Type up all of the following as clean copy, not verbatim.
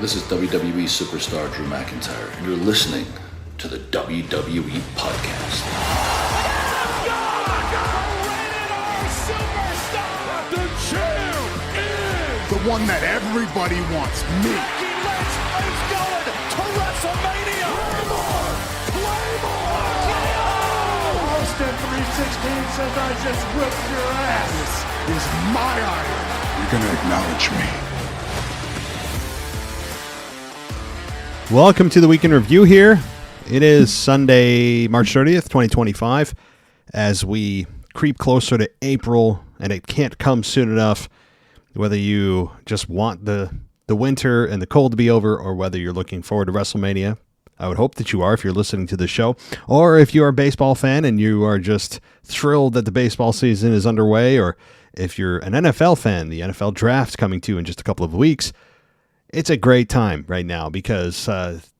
This is WWE superstar Drew McIntyre, and you're listening to the WWE Podcast. The champ is the one that everybody wants, me. Let's going to WrestleMania. Claymore! Austin 316 says I just whipped your ass. This is my iron. You're going to acknowledge me. Welcome to the Week in Review here. It is Sunday, March 30th, 2025, as we creep closer to April, and it can't come soon enough, whether you just want the winter and the cold to be over, or whether you're looking forward to WrestleMania. I would hope that you are if you're listening to the show, or if you're a baseball fan and you are just thrilled that the baseball season is underway, or if you're an NFL fan, the NFL draft's coming to you in just a couple of weeks. It's a great time right now because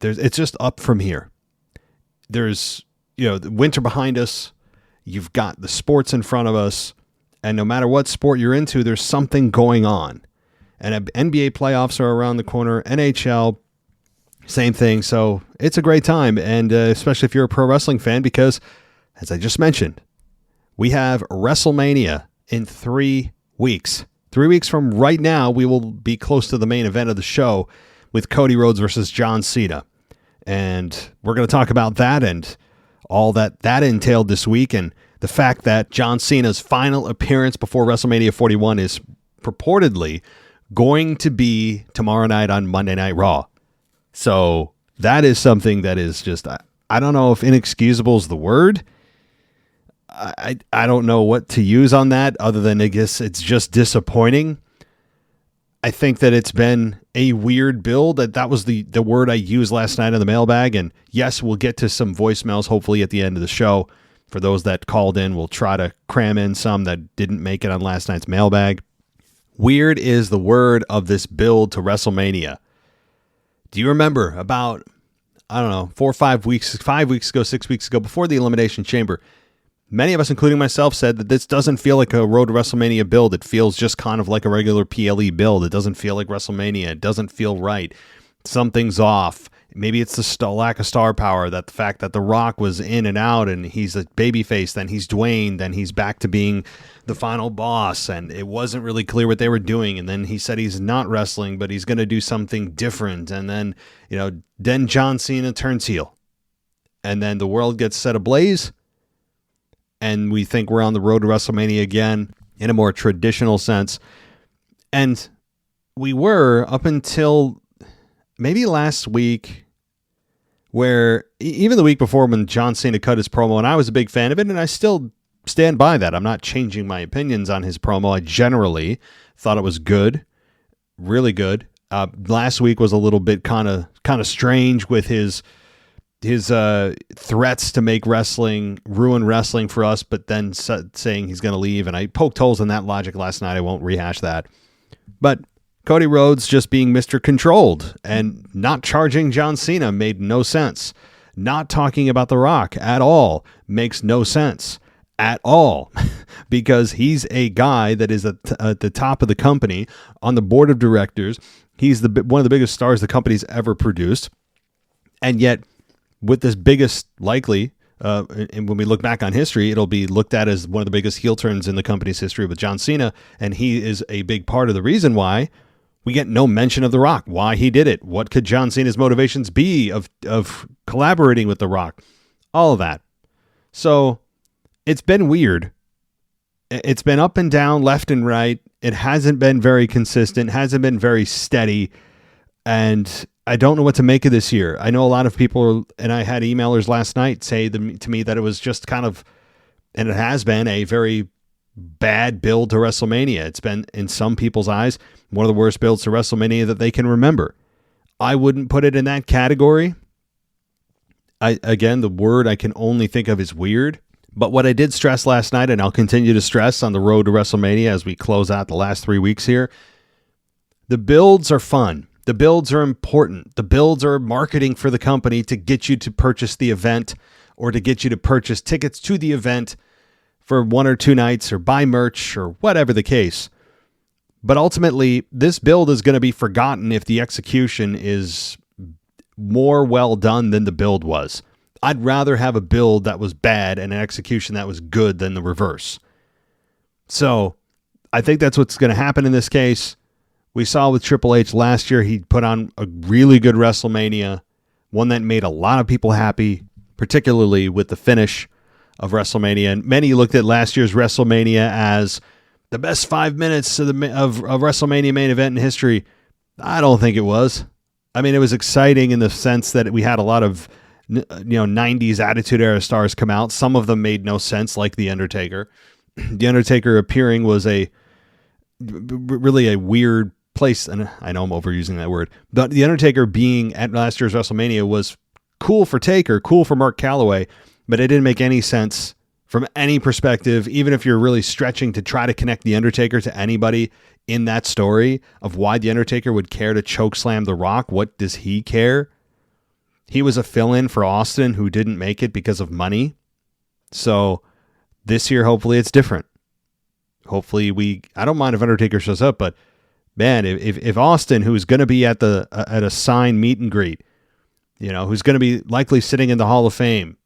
it's just up from here. There's, the winter behind us. You've got the sports in front of us. And no matter what sport you're into, there's something going on. And NBA playoffs are around the corner. NHL, same thing. So it's a great time. And especially if you're a pro wrestling fan, because as I just mentioned, we have WrestleMania in 3 weeks. 3 weeks from right now, we will be close to the main event of the show with Cody Rhodes versus John Cena. And we're going to talk about that and all that entailed this week, and the fact that John Cena's final appearance before WrestleMania 41 is purportedly going to be tomorrow night on Monday Night Raw. So that is something that is just, I don't know if inexcusable is the word. I don't know what to use on that other than I guess it's just disappointing. I think that it's been a weird build. That was the word I used last night on the mailbag. And yes, we'll get to some voicemails hopefully at the end of the show. For those that called in, we'll try to cram in some that didn't make it on last night's mailbag. Weird is the word of this build to WrestleMania. Do you remember about, 5 weeks ago, 6 weeks ago, before the Elimination Chamber, many of us, including myself, said that this doesn't feel like a Road to WrestleMania build. It feels just kind of like a regular PLE build. It doesn't feel like WrestleMania. It doesn't feel right. Something's off. Maybe it's the lack of star power, that the fact that The Rock was in and out and he's a babyface, then he's Dwayne, then he's back to being the final boss, and it wasn't really clear what they were doing. And then he said he's not wrestling, but he's going to do something different. And then, then John Cena turns heel. And then the world gets set ablaze. And we think we're on the road to WrestleMania again in a more traditional sense. And we were up until maybe last week, where even the week before when John Cena cut his promo, and I was a big fan of it, and I still stand by that. I'm not changing my opinions on his promo. I generally thought it was good, really good. Last week was a little bit kind of strange with his threats to make ruin wrestling for us, but then saying he's going to leave. And I poked holes in that logic last night. I won't rehash that. But Cody Rhodes just being Mr. Controlled and not charging John Cena made no sense. Not talking about The Rock at all makes no sense at all, because he's a guy that is at the top of the company on the board of directors. He's one of the biggest stars the company's ever produced. And yet, with this biggest likely, and when we look back on history, it'll be looked at as one of the biggest heel turns in the company's history with John Cena, and he is a big part of the reason why we get no mention of The Rock, why he did it, what could John Cena's motivations be of collaborating with The Rock, all of that. So it's been weird. It's been up and down, left and right. It hasn't been very consistent, hasn't been very steady, and I don't know what to make of this year. I know a lot of people, and I had emailers last night say to me that it was just kind of, and it has been, a very bad build to WrestleMania. It's been, in some people's eyes, one of the worst builds to WrestleMania that they can remember. I wouldn't put it in that category. Again, the word I can only think of is weird. But what I did stress last night, and I'll continue to stress on the road to WrestleMania as we close out the last 3 weeks here, the builds are fun. The builds are important. The builds are marketing for the company to get you to purchase the event, or to get you to purchase tickets to the event for 1 or 2 nights, or buy merch, or whatever the case. But ultimately, this build is going to be forgotten if the execution is more well done than the build was. I'd rather have a build that was bad and an execution that was good than the reverse. So I think that's what's going to happen in this case. We saw with Triple H last year, he put on a really good WrestleMania, one that made a lot of people happy, particularly with the finish of WrestleMania. And many looked at last year's WrestleMania as the best 5 minutes of WrestleMania main event in history. I don't think it was. I mean, it was exciting in the sense that we had a lot of 90s Attitude Era stars come out. Some of them made no sense, like The Undertaker. The Undertaker appearing was really a weird place, and I know I'm overusing that word, but The Undertaker being at last year's WrestleMania was cool for Taker, cool for Mark Calloway, but it didn't make any sense from any perspective, even if you're really stretching to try to connect The Undertaker to anybody in that story of why The Undertaker would care to chokeslam The Rock. What does he care? He was a fill-in for Austin who didn't make it because of money. So this year, hopefully it's different. Hopefully I don't mind if Undertaker shows up, but man, if Austin, who's going to be at a signed meet and greet, who's going to be likely sitting in the Hall of Fame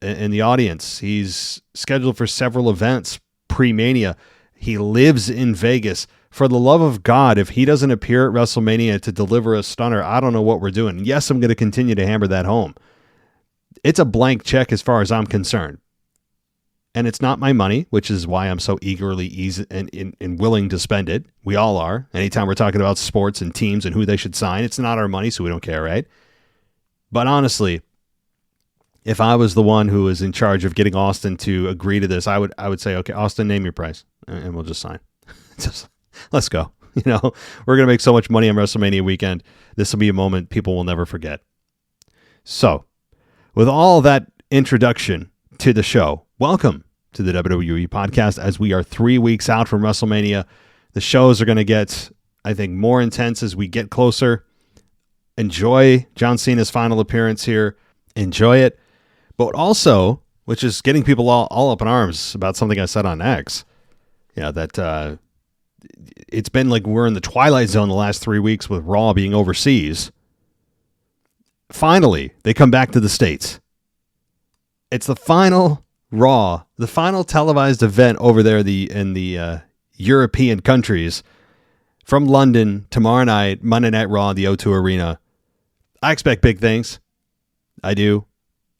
in the audience, he's scheduled for several events pre-Mania. He lives in Vegas. For the love of God, if he doesn't appear at WrestleMania to deliver a stunner, I don't know what we're doing. Yes, I'm going to continue to hammer that home. It's a blank check as far as I'm concerned. And it's not my money, which is why I'm so eagerly and willing to spend it. We all are. Anytime we're talking about sports and teams and who they should sign, it's not our money, so we don't care, right? But honestly, if I was the one who was in charge of getting Austin to agree to this, I would say, okay, Austin, name your price, and we'll just sign. Let's go. We're going to make so much money on WrestleMania weekend. This will be a moment people will never forget. So, with all that introduction to the show, welcome to the WWE podcast. As we are 3 weeks out from WrestleMania, the shows are going to get, I think, more intense as we get closer. Enjoy John Cena's final appearance here. Enjoy it. But also, which is getting people all up in arms about something I said on X, that it's been like we're in the Twilight Zone the last 3 weeks with Raw being overseas. Finally, they come back to the States. It's the final Raw, the final televised event over there in the European countries from London tomorrow night, Monday Night Raw, the O2 Arena. I expect big things. I do.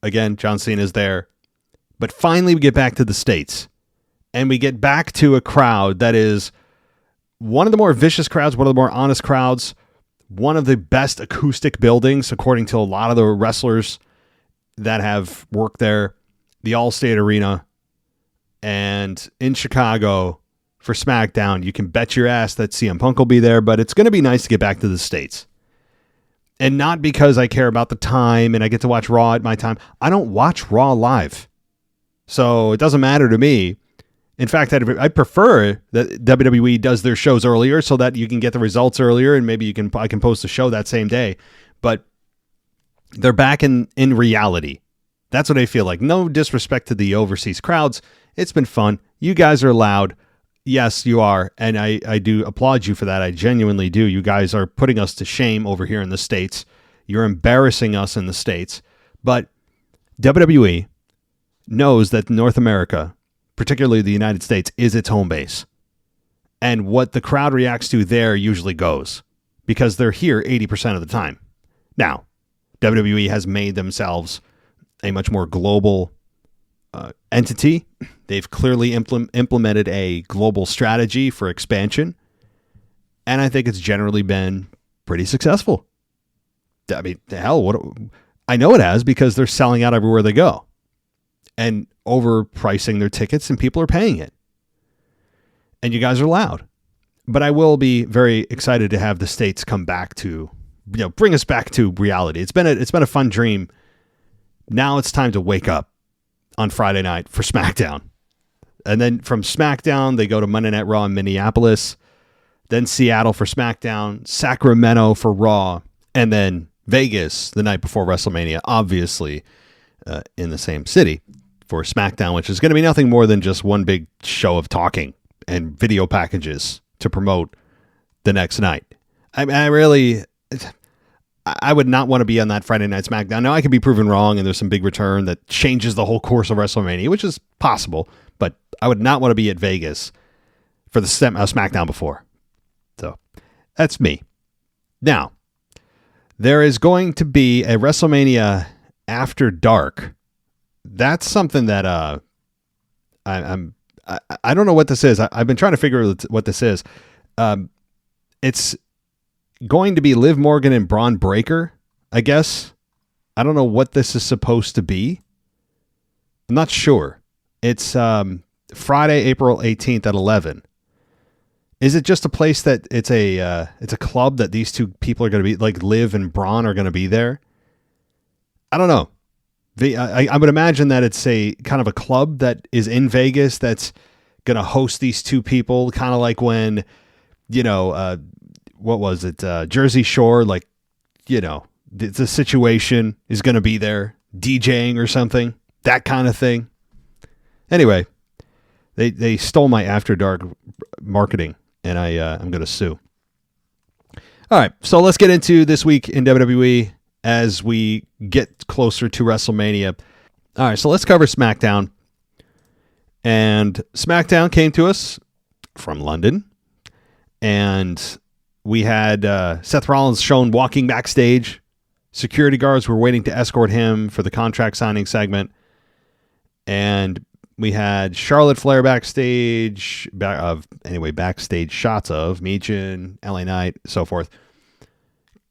Again, John Cena's there. But finally, we get back to the States. And we get back to a crowd that is one of the more vicious crowds, one of the more honest crowds, one of the best acoustic buildings, according to a lot of the wrestlers that have worked there, the Allstate Arena. And in Chicago for SmackDown, you can bet your ass that CM Punk will be there, but it's going to be nice to get back to the States. And not because I care about the time and I get to watch Raw at my time. I don't watch Raw live. So it doesn't matter to me. In fact, I prefer that WWE does their shows earlier so that you can get the results earlier and maybe I can post a show that same day. But they're back in reality. That's what I feel like. No disrespect to the overseas crowds. It's been fun. You guys are loud. Yes, you are. And I do applaud you for that. I genuinely do. You guys are putting us to shame over here in the States. You're embarrassing us in the States. But WWE knows that North America, particularly the United States, is its home base. And what the crowd reacts to there usually goes because they're here 80% of the time. Now, WWE has made themselves a much more global entity. They've clearly implemented a global strategy for expansion. And I think it's generally been pretty successful. I mean, hell, I know it has because they're selling out everywhere they go and overpricing their tickets, and people are paying it. And you guys are loud. But I will be very excited to have the States come back to, bring us back to reality. It's been a fun dream. Now it's time to wake up on Friday night for SmackDown. And then from SmackDown, they go to Monday Night Raw in Minneapolis, then Seattle for SmackDown, Sacramento for Raw, and then Vegas the night before WrestleMania, obviously in the same city for SmackDown, which is going to be nothing more than just one big show of talking and video packages to promote the next night. I would not want to be on that Friday Night SmackDown. Now, I could be proven wrong, and there's some big return that changes the whole course of WrestleMania, which is possible, but I would not want to be at Vegas for the SmackDown before. So, that's me. Now, there is going to be a WrestleMania After Dark. That's something that I don't know what this is. I've been trying to figure out what this is. It's going to be Liv Morgan and Braun Breaker, I guess. I don't know what this is supposed to be. I'm not sure. It's Friday, April 18th at 11. Is it just a place that it's a club that these two people are going to be, like Liv and Braun are going to be there? I don't know. I would imagine that it's a kind of a club that is in Vegas that's going to host these two people, kind of like when, what was it? Jersey Shore, like, the situation is going to be there, DJing or something, that kind of thing. Anyway, they stole my After Dark marketing, and I'm going to sue. All right, so let's get into this week in WWE as we get closer to WrestleMania. All right, so let's cover SmackDown. And SmackDown came to us from London, and we had Seth Rollins shown walking backstage. Security guards were waiting to escort him for the contract signing segment. And we had Charlotte Flair backstage, backstage shots of Michin, LA Knight, so forth.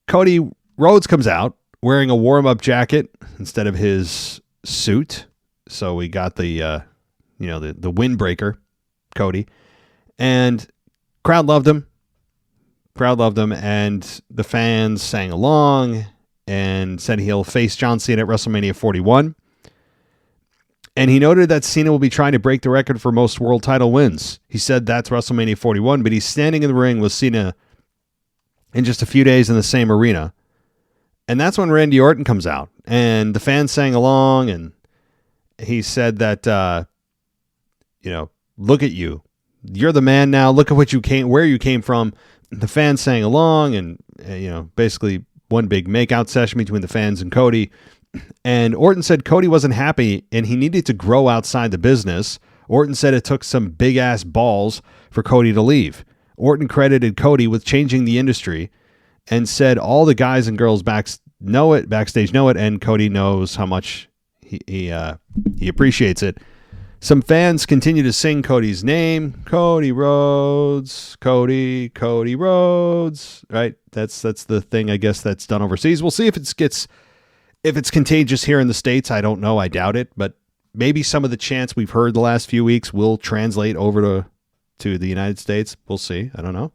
Cody Rhodes comes out wearing a warm-up jacket instead of his suit. So we got the windbreaker, Cody. And crowd loved him. And the fans sang along and said he'll face John Cena at WrestleMania 41. And he noted that Cena will be trying to break the record for most world title wins. He said that's WrestleMania 41, but he's standing in the ring with Cena in just a few days in the same arena. And that's when Randy Orton comes out, and the fans sang along, and he said that, look at you. You're the man now. Look at where you came from. The fans sang along, and, basically one big makeout session between the fans and Cody. And Orton said Cody wasn't happy, and he needed to grow outside the business. Orton said it took some big-ass balls for Cody to leave. Orton credited Cody with changing the industry, and said all the guys and girls backstage know it, and Cody knows how much he appreciates it. Some fans continue to sing Cody's name, Cody Rhodes, Cody Rhodes. Right? That's the thing, I guess, that's done overseas. We'll see if it's contagious here in the States. I don't know. I doubt it, but maybe some of the chants we've heard the last few weeks will translate over to the United States. We'll see. I don't know.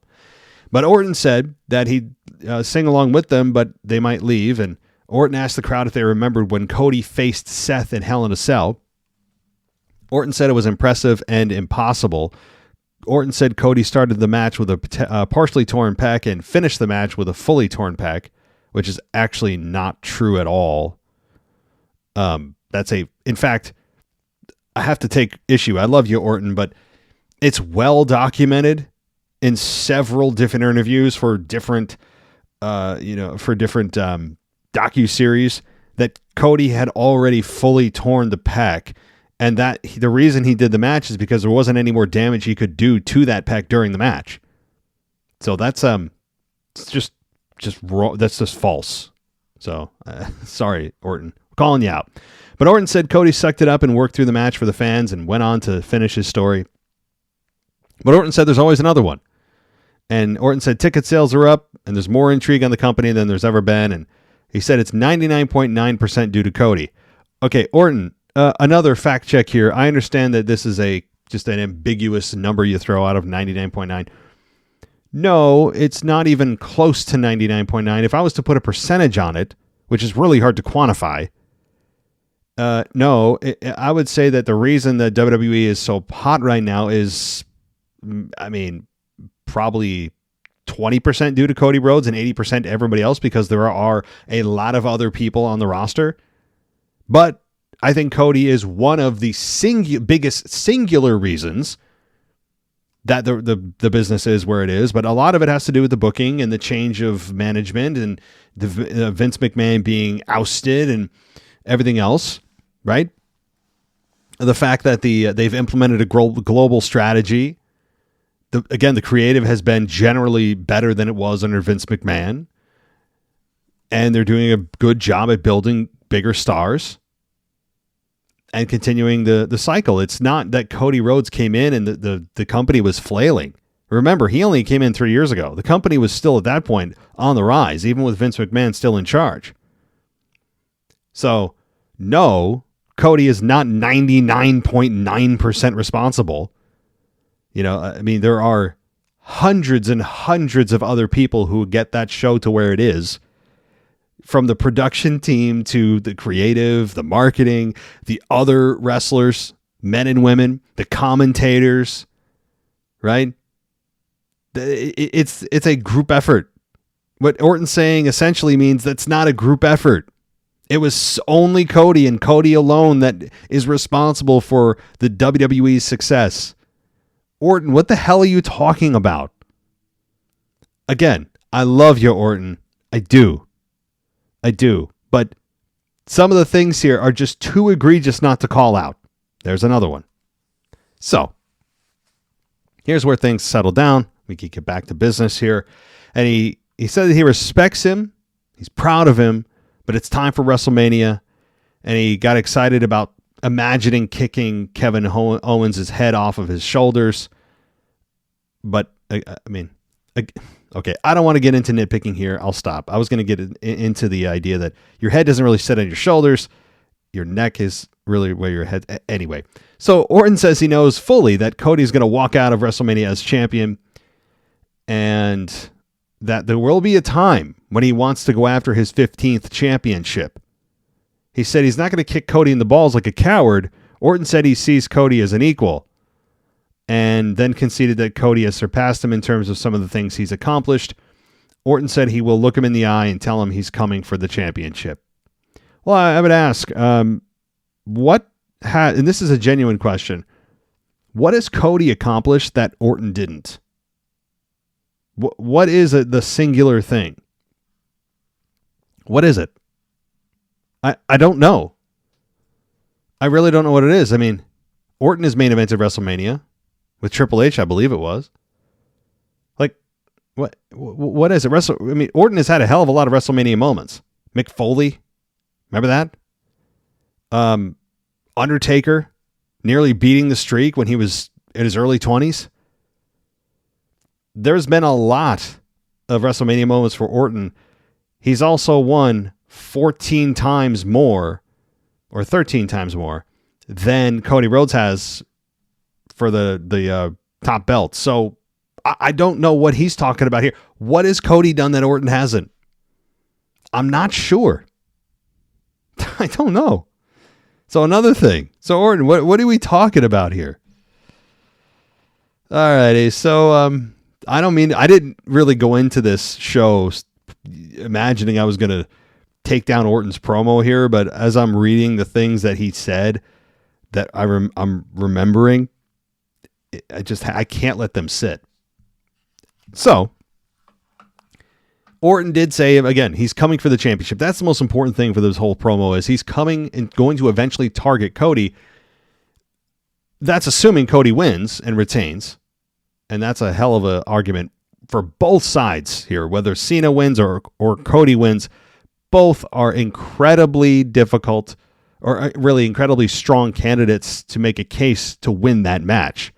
But Orton said that he'd sing along with them, but they might leave. And Orton asked the crowd if they remembered when Cody faced Seth in Hell in a Cell. Orton said it was impressive and impossible. Orton said Cody started the match with a partially torn pec and finished the match with a fully torn pec, which is actually not true at all. In fact, I have to take issue. I love you, Orton, but it's well documented in several different interviews for different docuseries that Cody had already fully torn the pec, and that the reason he did the match is because there wasn't any more damage he could do to that pec during the match. So that's just raw. That's just false. So sorry, Orton, I'm calling you out. But Orton said Cody sucked it up and worked through the match for the fans and went on to finish his story. But Orton said there's always another one. And Orton said ticket sales are up and there's more intrigue on the company than there's ever been. And he said it's 99.9% due to Cody. Okay, Orton, another fact check here. I understand that this is just an ambiguous number you throw out of 99.9. No, it's not even close to 99.9. If I was to put a percentage on it, which is really hard to quantify, I would say that the reason that WWE is so hot right now is, probably 20% due to Cody Rhodes and 80% to everybody else, because there are a lot of other people on the roster. But I think Cody is one of the biggest singular reasons that the business is where it is, but a lot of it has to do with the booking and the change of management and the Vince McMahon being ousted and everything else, right? The fact that they've implemented a global strategy. The creative has been generally better than it was under Vince McMahon, and they're doing a good job at building bigger stars and continuing the cycle. It's not that Cody Rhodes came in and the company was flailing. Remember, he only came in 3 years ago. The company was still at that point on the rise, even with Vince McMahon still in charge. So, no, Cody is not 99.9% responsible. I mean, there are hundreds and hundreds of other people who get that show to where it is. From the production team to the creative, the marketing, the other wrestlers, men and women, the commentators, right? It's a group effort. What Orton's saying essentially means that's not a group effort. It was only Cody and Cody alone that is responsible for the WWE's success. Orton, what the hell are you talking about? Again, I love you, Orton. I do. But some of the things here are just too egregious not to call out. There's another one. So, here's where things settle down. We can get back to business here. And he said that he respects him. He's proud of him. But it's time for WrestleMania. And he got excited about imagining kicking Kevin Owens' head off of his shoulders. But, I mean... Okay, I don't want to get into nitpicking here. I'll stop. I was going to get into the idea that your head doesn't really sit on your shoulders. Your neck is really where your head... Anyway, so Orton says he knows fully that Cody's going to walk out of WrestleMania as champion and that there will be a time when he wants to go after his 15th championship. He said he's not going to kick Cody in the balls like a coward. Orton said he sees Cody as an equal, and then conceded that Cody has surpassed him in terms of some of the things he's accomplished. Orton said he will look him in the eye and tell him he's coming for the championship. Well, I would ask, and this is a genuine question, what has Cody accomplished that Orton didn't? What is the singular thing? What is it? I don't know. I really don't know what it is. I mean, Orton is main evented WrestleMania. With Triple H, I believe it was. Like, what is it? Orton has had a hell of a lot of WrestleMania moments. Mick Foley, remember that? Undertaker, nearly beating the streak when he was in his early 20s. There's been a lot of WrestleMania moments for Orton. He's also won 14 times more, or 13 times more, than Cody Rhodes has for the top belt. So I don't know what he's talking about here. What has Cody done that Orton hasn't? I'm not sure. I don't know. So another thing. So Orton, what are we talking about here? All righty. So I didn't really go into this show imagining I was going to take down Orton's promo here, but as I'm reading the things that he said that I'm remembering, I can't let them sit. So, Orton did say, again, he's coming for the championship. That's the most important thing for this whole promo is he's coming and going to eventually target Cody. That's assuming Cody wins and retains. And that's a hell of an argument for both sides here. Whether Cena wins or Cody wins, both are incredibly difficult or really incredibly strong candidates to make a case to win that match.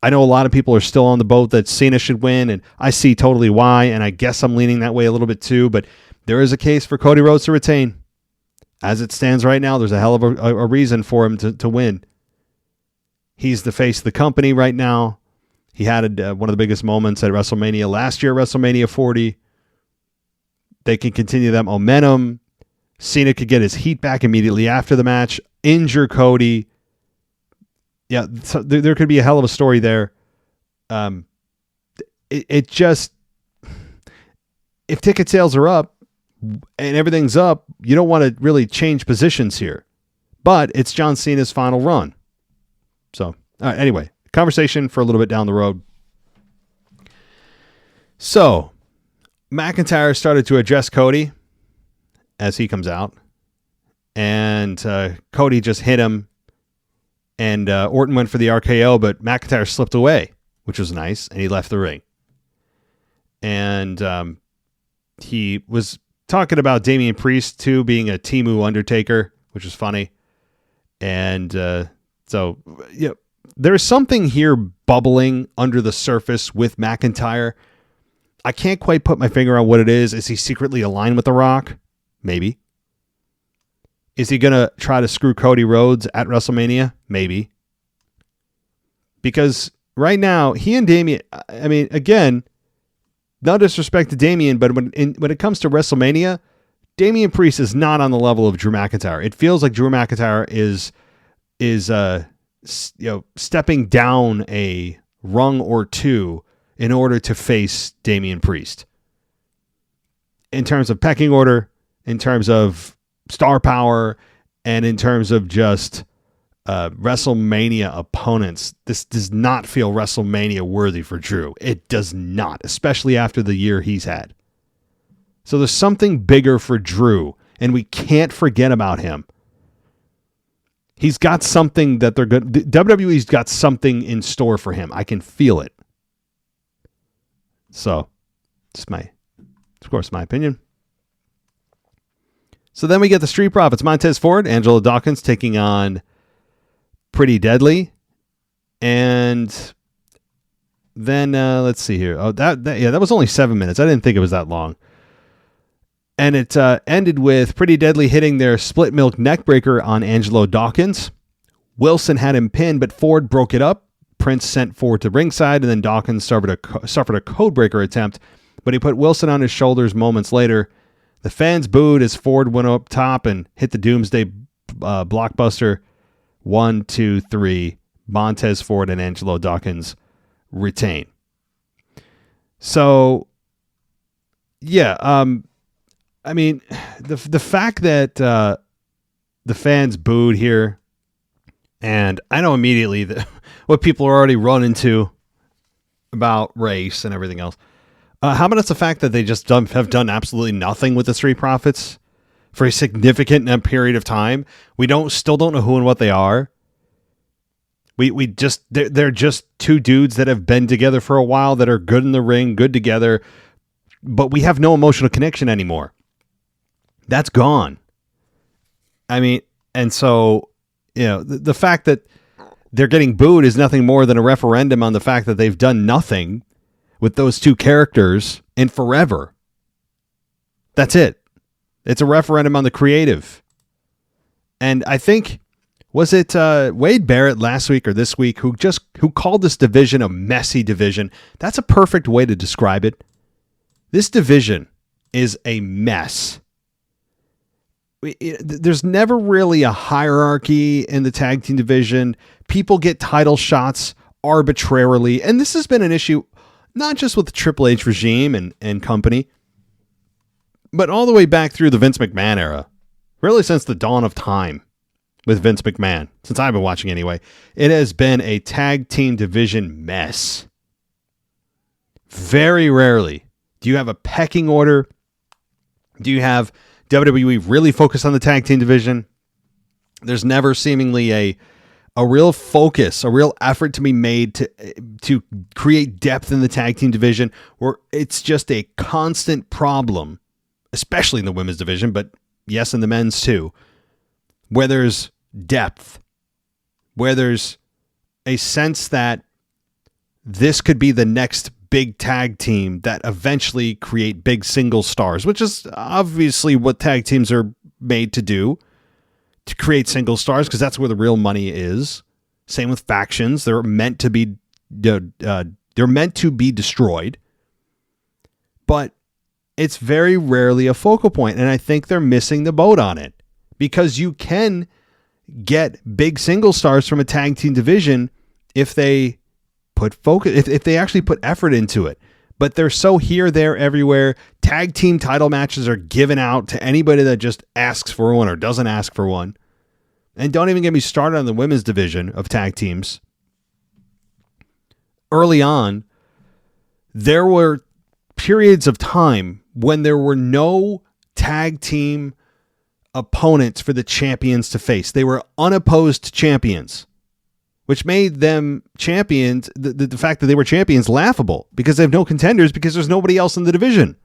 I know a lot of people are still on the boat that Cena should win, and I see totally why, and I guess I'm leaning that way a little bit too, but there is a case for Cody Rhodes to retain. As it stands right now, there's a hell of a reason for him to win. He's the face of the company right now. He had one of the biggest moments at WrestleMania last year, WrestleMania 40. They can continue that momentum. Cena could get his heat back immediately after the match, injure Cody. Yeah, so there could be a hell of a story there. It just, if ticket sales are up and everything's up, you don't want to really change positions here. But it's John Cena's final run. So, all right, anyway, conversation for a little bit down the road. So, McIntyre started to address Cody as he comes out. And Cody just hit him. And Orton went for the RKO, but McIntyre slipped away, which was nice. And he left the ring. And he was talking about Damian Priest, too, being a Temu Undertaker, which was funny. And so, you know, there's something here bubbling under the surface with McIntyre. I can't quite put my finger on what it is. Is he secretly aligned with The Rock? Maybe. Is he going to try to screw Cody Rhodes at WrestleMania? Maybe. Because right now, he and Damian, I mean, again, no disrespect to Damian, but when it comes to WrestleMania, Damian Priest is not on the level of Drew McIntyre. It feels like Drew McIntyre is stepping down a rung or two in order to face Damian Priest. In terms of pecking order, in terms of star power, and in terms of just WrestleMania opponents, this does not feel WrestleMania worthy for Drew. It does not, especially after the year he's had. So there's something bigger for Drew, and we can't forget about him. He's got something that they're good. WWE's got something in store for him. I can feel it. So, it's of course, my opinion. So then we get the Street Profits, Montez Ford, Angelo Dawkins taking on Pretty Deadly. And then, let's see here. Oh, that was only 7 minutes. I didn't think it was that long. And it ended with Pretty Deadly hitting their split milk neckbreaker on Angelo Dawkins. Wilson had him pinned, but Ford broke it up. Prince sent Ford to ringside, and then Dawkins suffered a codebreaker attempt, but he put Wilson on his shoulders moments later. The fans booed as Ford went up top and hit the Doomsday blockbuster. 1, 2, 3. Montez Ford and Angelo Dawkins retain. So, yeah, I mean, the fact that the fans booed here, and I know immediately that what people are already running to about race and everything else. How about it's the fact that they just have done absolutely nothing with the Street Profits for a significant period of time? We still don't know who and what they are. They're just two dudes that have been together for a while that are good in the ring, good together, but we have no emotional connection anymore. That's gone. I mean, and so, you know, the fact that they're getting booed is nothing more than a referendum on the fact that they've done nothing with those two characters in forever. That's it. It's a referendum on the creative. And I think, was it Wade Barrett last week or this week who called this division a messy division? That's a perfect way to describe it. This division is a mess. There's never really a hierarchy in the tag team division. People get title shots arbitrarily. And this has been an issue not just with the Triple H regime and company, but all the way back through the Vince McMahon era. Really since the dawn of time with Vince McMahon. Since I've been watching anyway. It has been a tag team division mess. Very rarely do you have a pecking order. Do you have WWE really focus on the tag team division? There's never seemingly a real focus, a real effort to be made to create depth in the tag team division, where it's just a constant problem, especially in the women's division, but yes, in the men's too, where there's depth, where there's a sense that this could be the next big tag team that eventually create big single stars, which is obviously what tag teams are made to do, to create single stars, because that's where the real money is. Same with factions. They're meant to be destroyed, but it's very rarely a focal point, and I think they're missing the boat on it, because you can get big single stars from a tag team division if they put focus, if they actually put effort into it. But they're so here, there, everywhere. Tag team title matches are given out to anybody that just asks for one or doesn't ask for one. And don't even get me started on the women's division of tag teams. Early on, there were periods of time when there were no tag team opponents for the champions to face. They were unopposed champions, which made them champions, the fact that they were champions, laughable because they have no contenders because there's nobody else in the division.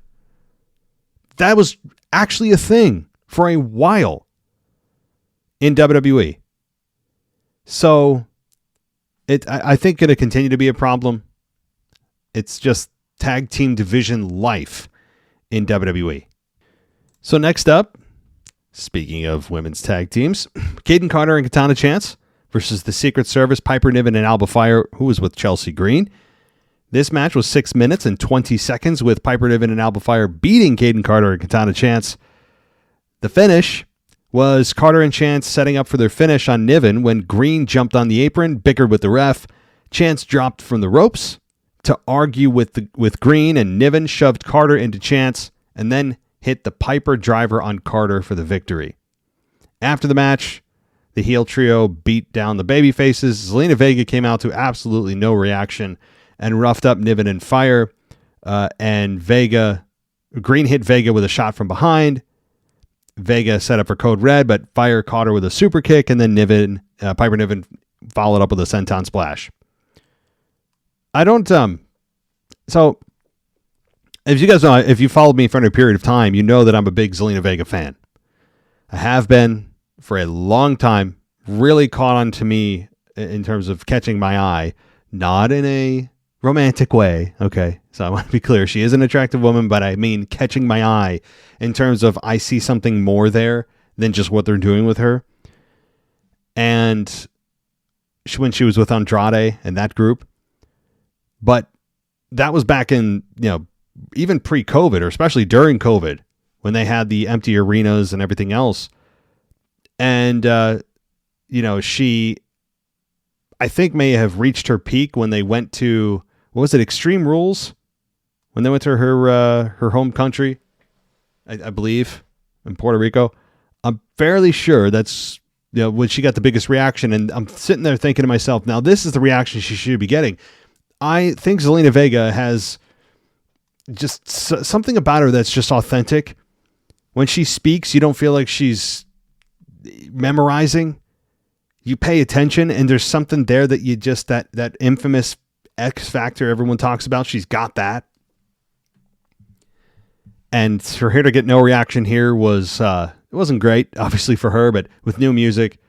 That was actually a thing for a while in WWE. So I think it'll continue to be a problem. It's just tag team division life in WWE. So next up, speaking of women's tag teams, Kaden Carter and Katana Chance versus the Secret Service, Piper Niven and Alba Fire, who was with Chelsea Green. This match was 6 minutes and 20 seconds with Piper Niven and Alba Fire beating Kaden Carter and Katana Chance. The finish was Carter and Chance setting up for their finish on Niven when Green jumped on the apron, bickered with the ref. Chance dropped from the ropes to argue with Green, and Niven shoved Carter into Chance and then hit the Piper driver on Carter for the victory. After the match, the heel trio beat down the baby faces. Zelina Vega came out to absolutely no reaction and roughed up Niven and Fire. And Green hit Vega with a shot from behind. Vega set up for Code Red, but Fire caught her with a super kick, and then Piper Niven followed up with a senton splash. So if you guys know, if you followed me for a period of time, you know that I'm a big Zelina Vega fan. I have been for a long time. Really caught on to me in terms of catching my eye, not in a romantic way. Okay, so I want to be clear. She is an attractive woman, but I mean catching my eye in terms of I see something more there than just what they're doing with her. And when she was with Andrade and that group, but that was back in, even pre-COVID, or especially during COVID, when they had the empty arenas and everything else. And, she, I think, may have reached her peak when they went to, what was it, Extreme Rules? When they went to her home country, I believe, in Puerto Rico. I'm fairly sure that's, when she got the biggest reaction. And I'm sitting there thinking to myself, now this is the reaction she should be getting. I think Zelina Vega has just something about her that's just authentic. When she speaks, you don't feel like she's memorizing. You pay attention, and there's something there that you just, that infamous X factor everyone talks about. She's got that. And for her to get no reaction here was, it wasn't great, obviously, for her, but with new music,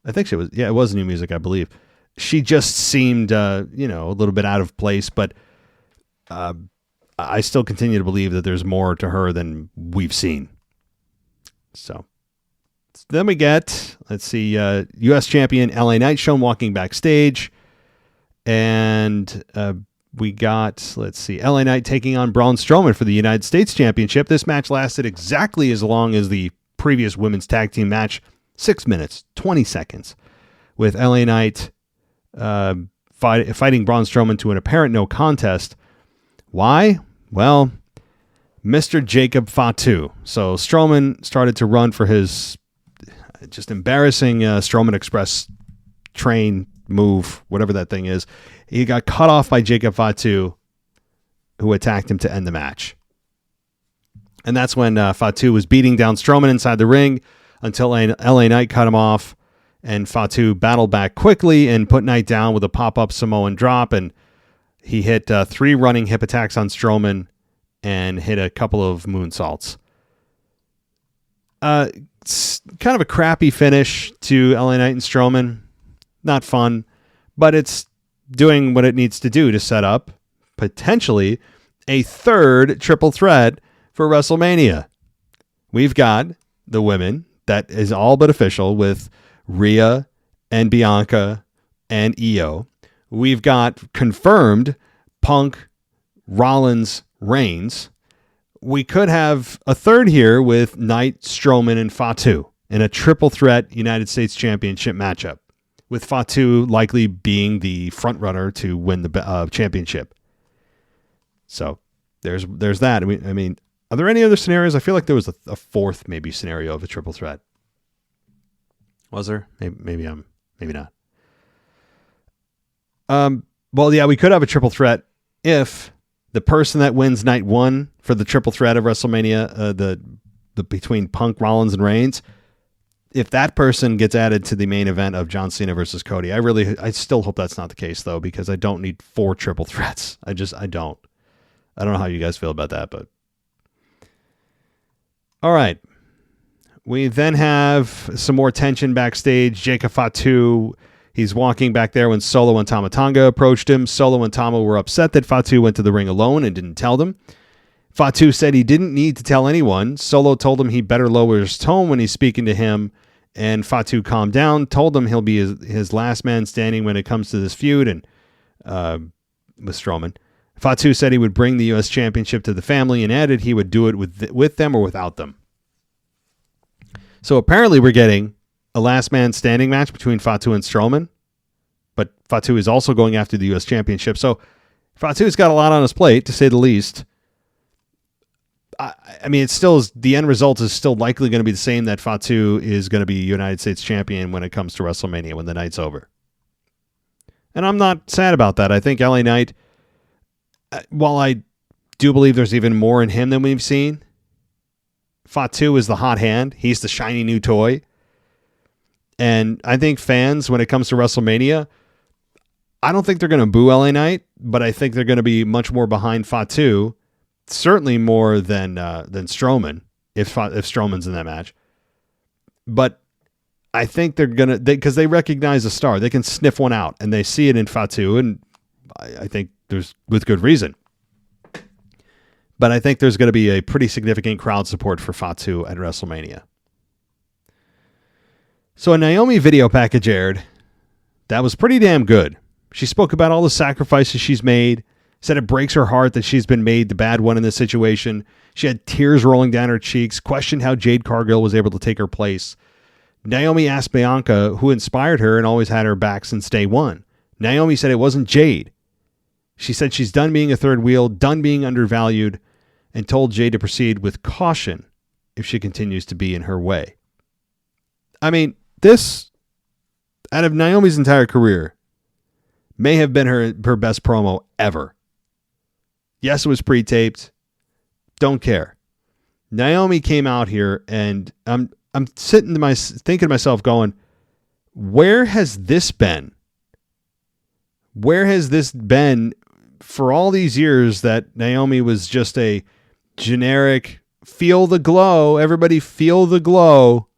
I think it was new music, I believe. She just seemed, a little bit out of place, but I still continue to believe that there's more to her than we've seen. So then we get, let's see, U.S. champion LA Knight shown walking backstage. And we got, let's see, LA Knight taking on Braun Strowman for the United States Championship. This match lasted exactly as long as the previous women's tag team match, 6 minutes, 20 seconds, with LA Knight fighting Braun Strowman to an apparent no contest. Why? Well, Mr. Jacob Fatu. So Strowman started to run for his just embarrassing Strowman Express train move, whatever that thing is. He got cut off by Jacob Fatu, who attacked him to end the match. And that's when Fatu was beating down Strowman inside the ring until LA Knight cut him off. And Fatu battled back quickly and put Knight down with a pop-up Samoan drop. And he hit 3 running hip attacks on Strowman and hit a couple of moonsaults. It's kind of a crappy finish to LA Knight and Strowman. Not fun, but it's doing what it needs to do to set up potentially a third triple threat for WrestleMania. We've got the women, that is all but official, with Rhea and Bianca and Io. We've got confirmed Punk, Rollins, Reigns. We could have a third here with Knight, Strowman, and Fatu in a triple threat United States Championship matchup, with Fatu likely being the front runner to win the championship. So there's that. I mean, are there any other scenarios? I feel like there was a fourth maybe scenario of a triple threat. Was there? Maybe not. Well, yeah, we could have a triple threat if the person that wins night one for the triple threat of WrestleMania, the between Punk, Rollins, and Reigns, if that person gets added to the main event of John Cena versus Cody, I still hope that's not the case, though, because I don't need 4 triple threats. I don't. I don't know how you guys feel about that, but. All right. We then have some more tension backstage. Jacob Fatu, he's walking back there when Solo and Tama Tonga approached him. Solo and Tama were upset that Fatu went to the ring alone and didn't tell them. Fatu said he didn't need to tell anyone. Solo told him he better lower his tone when he's speaking to him, and Fatu calmed down, told him he'll be his last man standing when it comes to this feud and with Strowman. Fatu said he would bring the U.S. Championship to the family and added he would do it with them or without them. So apparently we're getting a last man standing match between Fatu and Strowman, but Fatu is also going after the U.S. Championship. So Fatu's got a lot on his plate, to say the least. I mean, it's still, the end result is still likely going to be the same, that Fatu is going to be United States champion when it comes to WrestleMania, when the night's over. And I'm not sad about that. I think LA Knight, while I do believe there's even more in him than we've seen, Fatu is the hot hand. He's the shiny new toy. And I think fans, when it comes to WrestleMania, I don't think they're going to boo LA Knight, but I think they're going to be much more behind Fatu. Certainly more than Strowman, if Strowman's in that match. But I think they're going to, because they recognize a star. They can sniff one out, and they see it in Fatu, and I think there's with good reason. But I think there's going to be a pretty significant crowd support for Fatu at WrestleMania. So a Naomi video package aired that was pretty damn good. She spoke about all the sacrifices she's made, said it breaks her heart that she's been made the bad one in this situation. She had tears rolling down her cheeks, questioned how Jade Cargill was able to take her place. Naomi asked Bianca who inspired her and always had her back since day one. Naomi said it wasn't Jade. She said she's done being a third wheel, done being undervalued, and told Jade to proceed with caution if she continues to be in her way. I mean, this, out of Naomi's entire career, may have been her best promo ever. Yes, it was pre-taped. Don't care. Naomi came out here, and I'm thinking to myself, going, where has this been? Where has this been for all these years that Naomi was just a generic feel the glow, everybody feel the glow,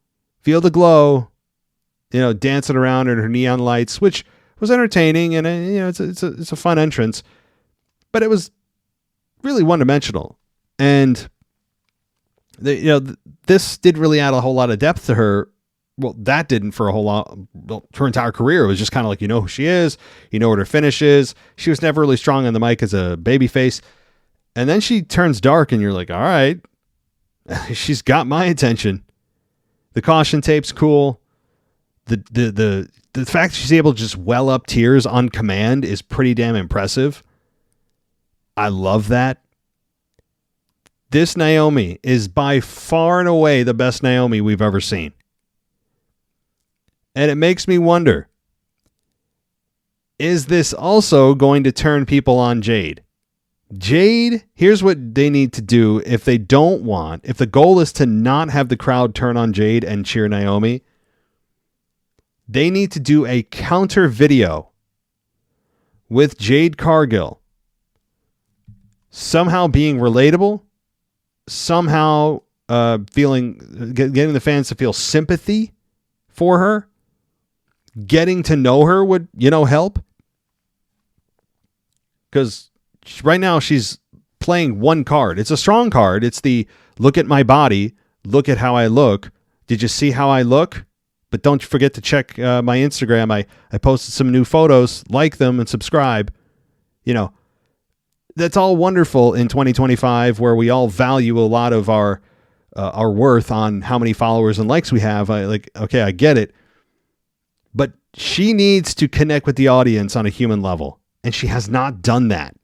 dancing around in her neon lights, which was entertaining, and it's a fun entrance, but it was really one-dimensional, and this didn't really add a whole lot of depth to her. Well, that didn't for a whole lot. Well, her entire career, it was just kind of like, you know who she is, you know what her finish is. She was never really strong on the mic as a babyface, and then she turns dark, and you're like, all right, she's got my attention. The caution tape's cool. The fact that she's able to just well up tears on command is pretty damn impressive. I love that. This Naomi is by far and away the best Naomi we've ever seen. And it makes me wonder, is this also going to turn people on Jade? Jade, here's what they need to do if the goal is to not have the crowd turn on Jade and cheer Naomi, they need to do a counter video with Jade Cargill somehow being relatable, somehow getting the fans to feel sympathy for her, getting to know her would, help. Because right now she's playing one card. It's a strong card. It's the look at my body, look at how I look. Did you see how I look? But don't forget to check my Instagram. I posted some new photos. Like them and subscribe. That's all wonderful in 2025, where we all value a lot of our worth on how many followers and likes we have. Okay, I get it. But she needs to connect with the audience on a human level, and she has not done that.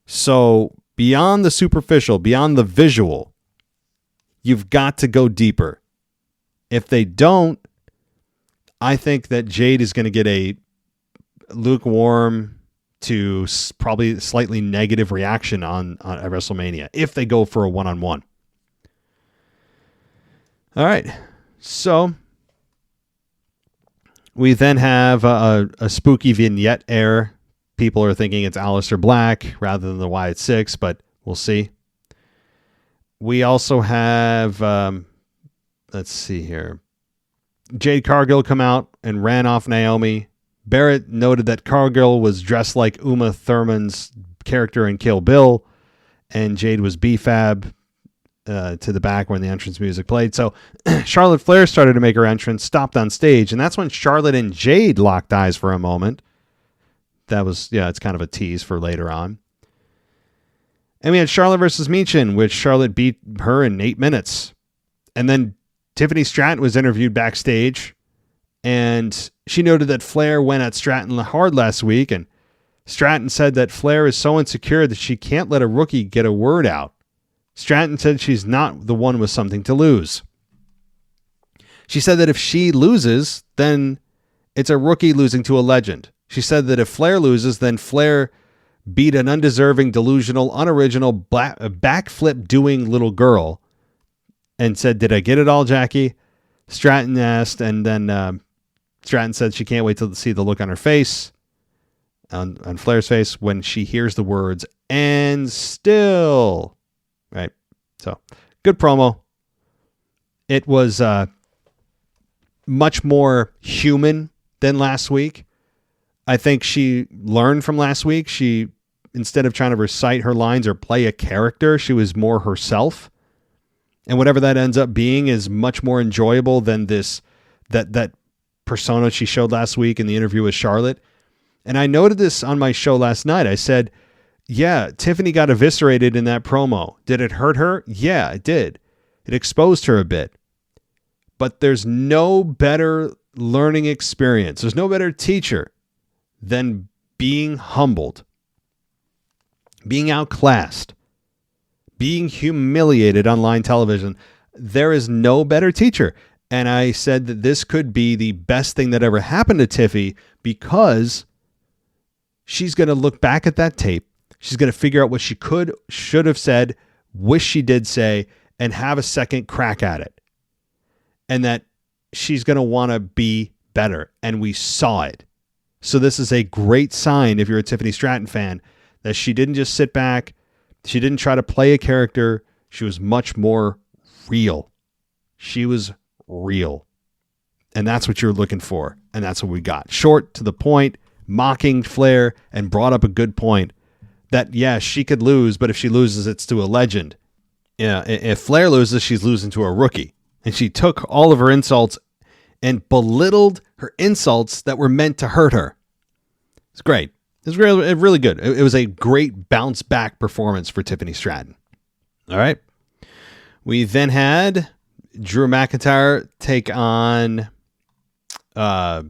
So beyond the superficial, beyond the visual, you've got to go deeper. If they don't, I think that Jade is going to get a lukewarm to probably slightly negative reaction on at WrestleMania if they go for a one-on-one. All right, so we then have a spooky vignette air. People are thinking it's Aleister Black rather than the Wyatt Six, but we'll see. We also have, let's see here, Jade Cargill come out and ran off Naomi. Barrett noted that Cargill was dressed like Uma Thurman's character in Kill Bill, and Jade was B-Fab to the back when the entrance music played. So Charlotte Flair started to make her entrance, stopped on stage, and that's when Charlotte and Jade locked eyes for a moment. That was, it's kind of a tease for later on. And we had Charlotte versus Michin, which Charlotte beat her in 8 minutes. And then Tiffany Stratton was interviewed backstage, and she noted that Flair went at Stratton hard last week, and Stratton said that Flair is so insecure that she can't let a rookie get a word out. Stratton said she's not the one with something to lose. She said that if she loses, then it's a rookie losing to a legend. She said that if Flair loses, then Flair beat an undeserving, delusional, unoriginal, backflip doing little girl, and said, "Did I get it all, Jackie?" Stratton asked, and then Stratton said she can't wait to see the look on her face, on Flair's face, when she hears the words, "and still." Right. So, good promo. It was much more human than last week. I think she learned from last week. She, instead of trying to recite her lines or play a character, she was more herself. And whatever that ends up being is much more enjoyable than that persona she showed last week in the interview with Charlotte. And I noted this on my show last night. I said, yeah, Tiffany got eviscerated in that promo. Did it hurt her? Yeah, it did. It exposed her a bit. But there's no better learning experience. There's no better teacher than being humbled, being outclassed, being humiliated on live television. There is no better teacher. And I said that this could be the best thing that ever happened to Tiffy, because she's going to look back at that tape. She's going to figure out what she should have said, wish she did say, and have a second crack at it. And that she's going to want to be better. And we saw it. So this is a great sign, if you're a Tiffany Stratton fan, that she didn't just sit back. She didn't try to play a character. She was much more real. She was real. And that's what you're looking for. And that's what we got. Short, to the point, mocking Flair, and brought up a good point that, yeah, she could lose, but if she loses, it's to a legend. Yeah, if Flair loses, she's losing to a rookie. And she took all of her insults and belittled her insults that were meant to hurt her. It's great. It was really good. It was a great bounce back performance for Tiffany Stratton. All right. We then had Drew McIntyre take on, I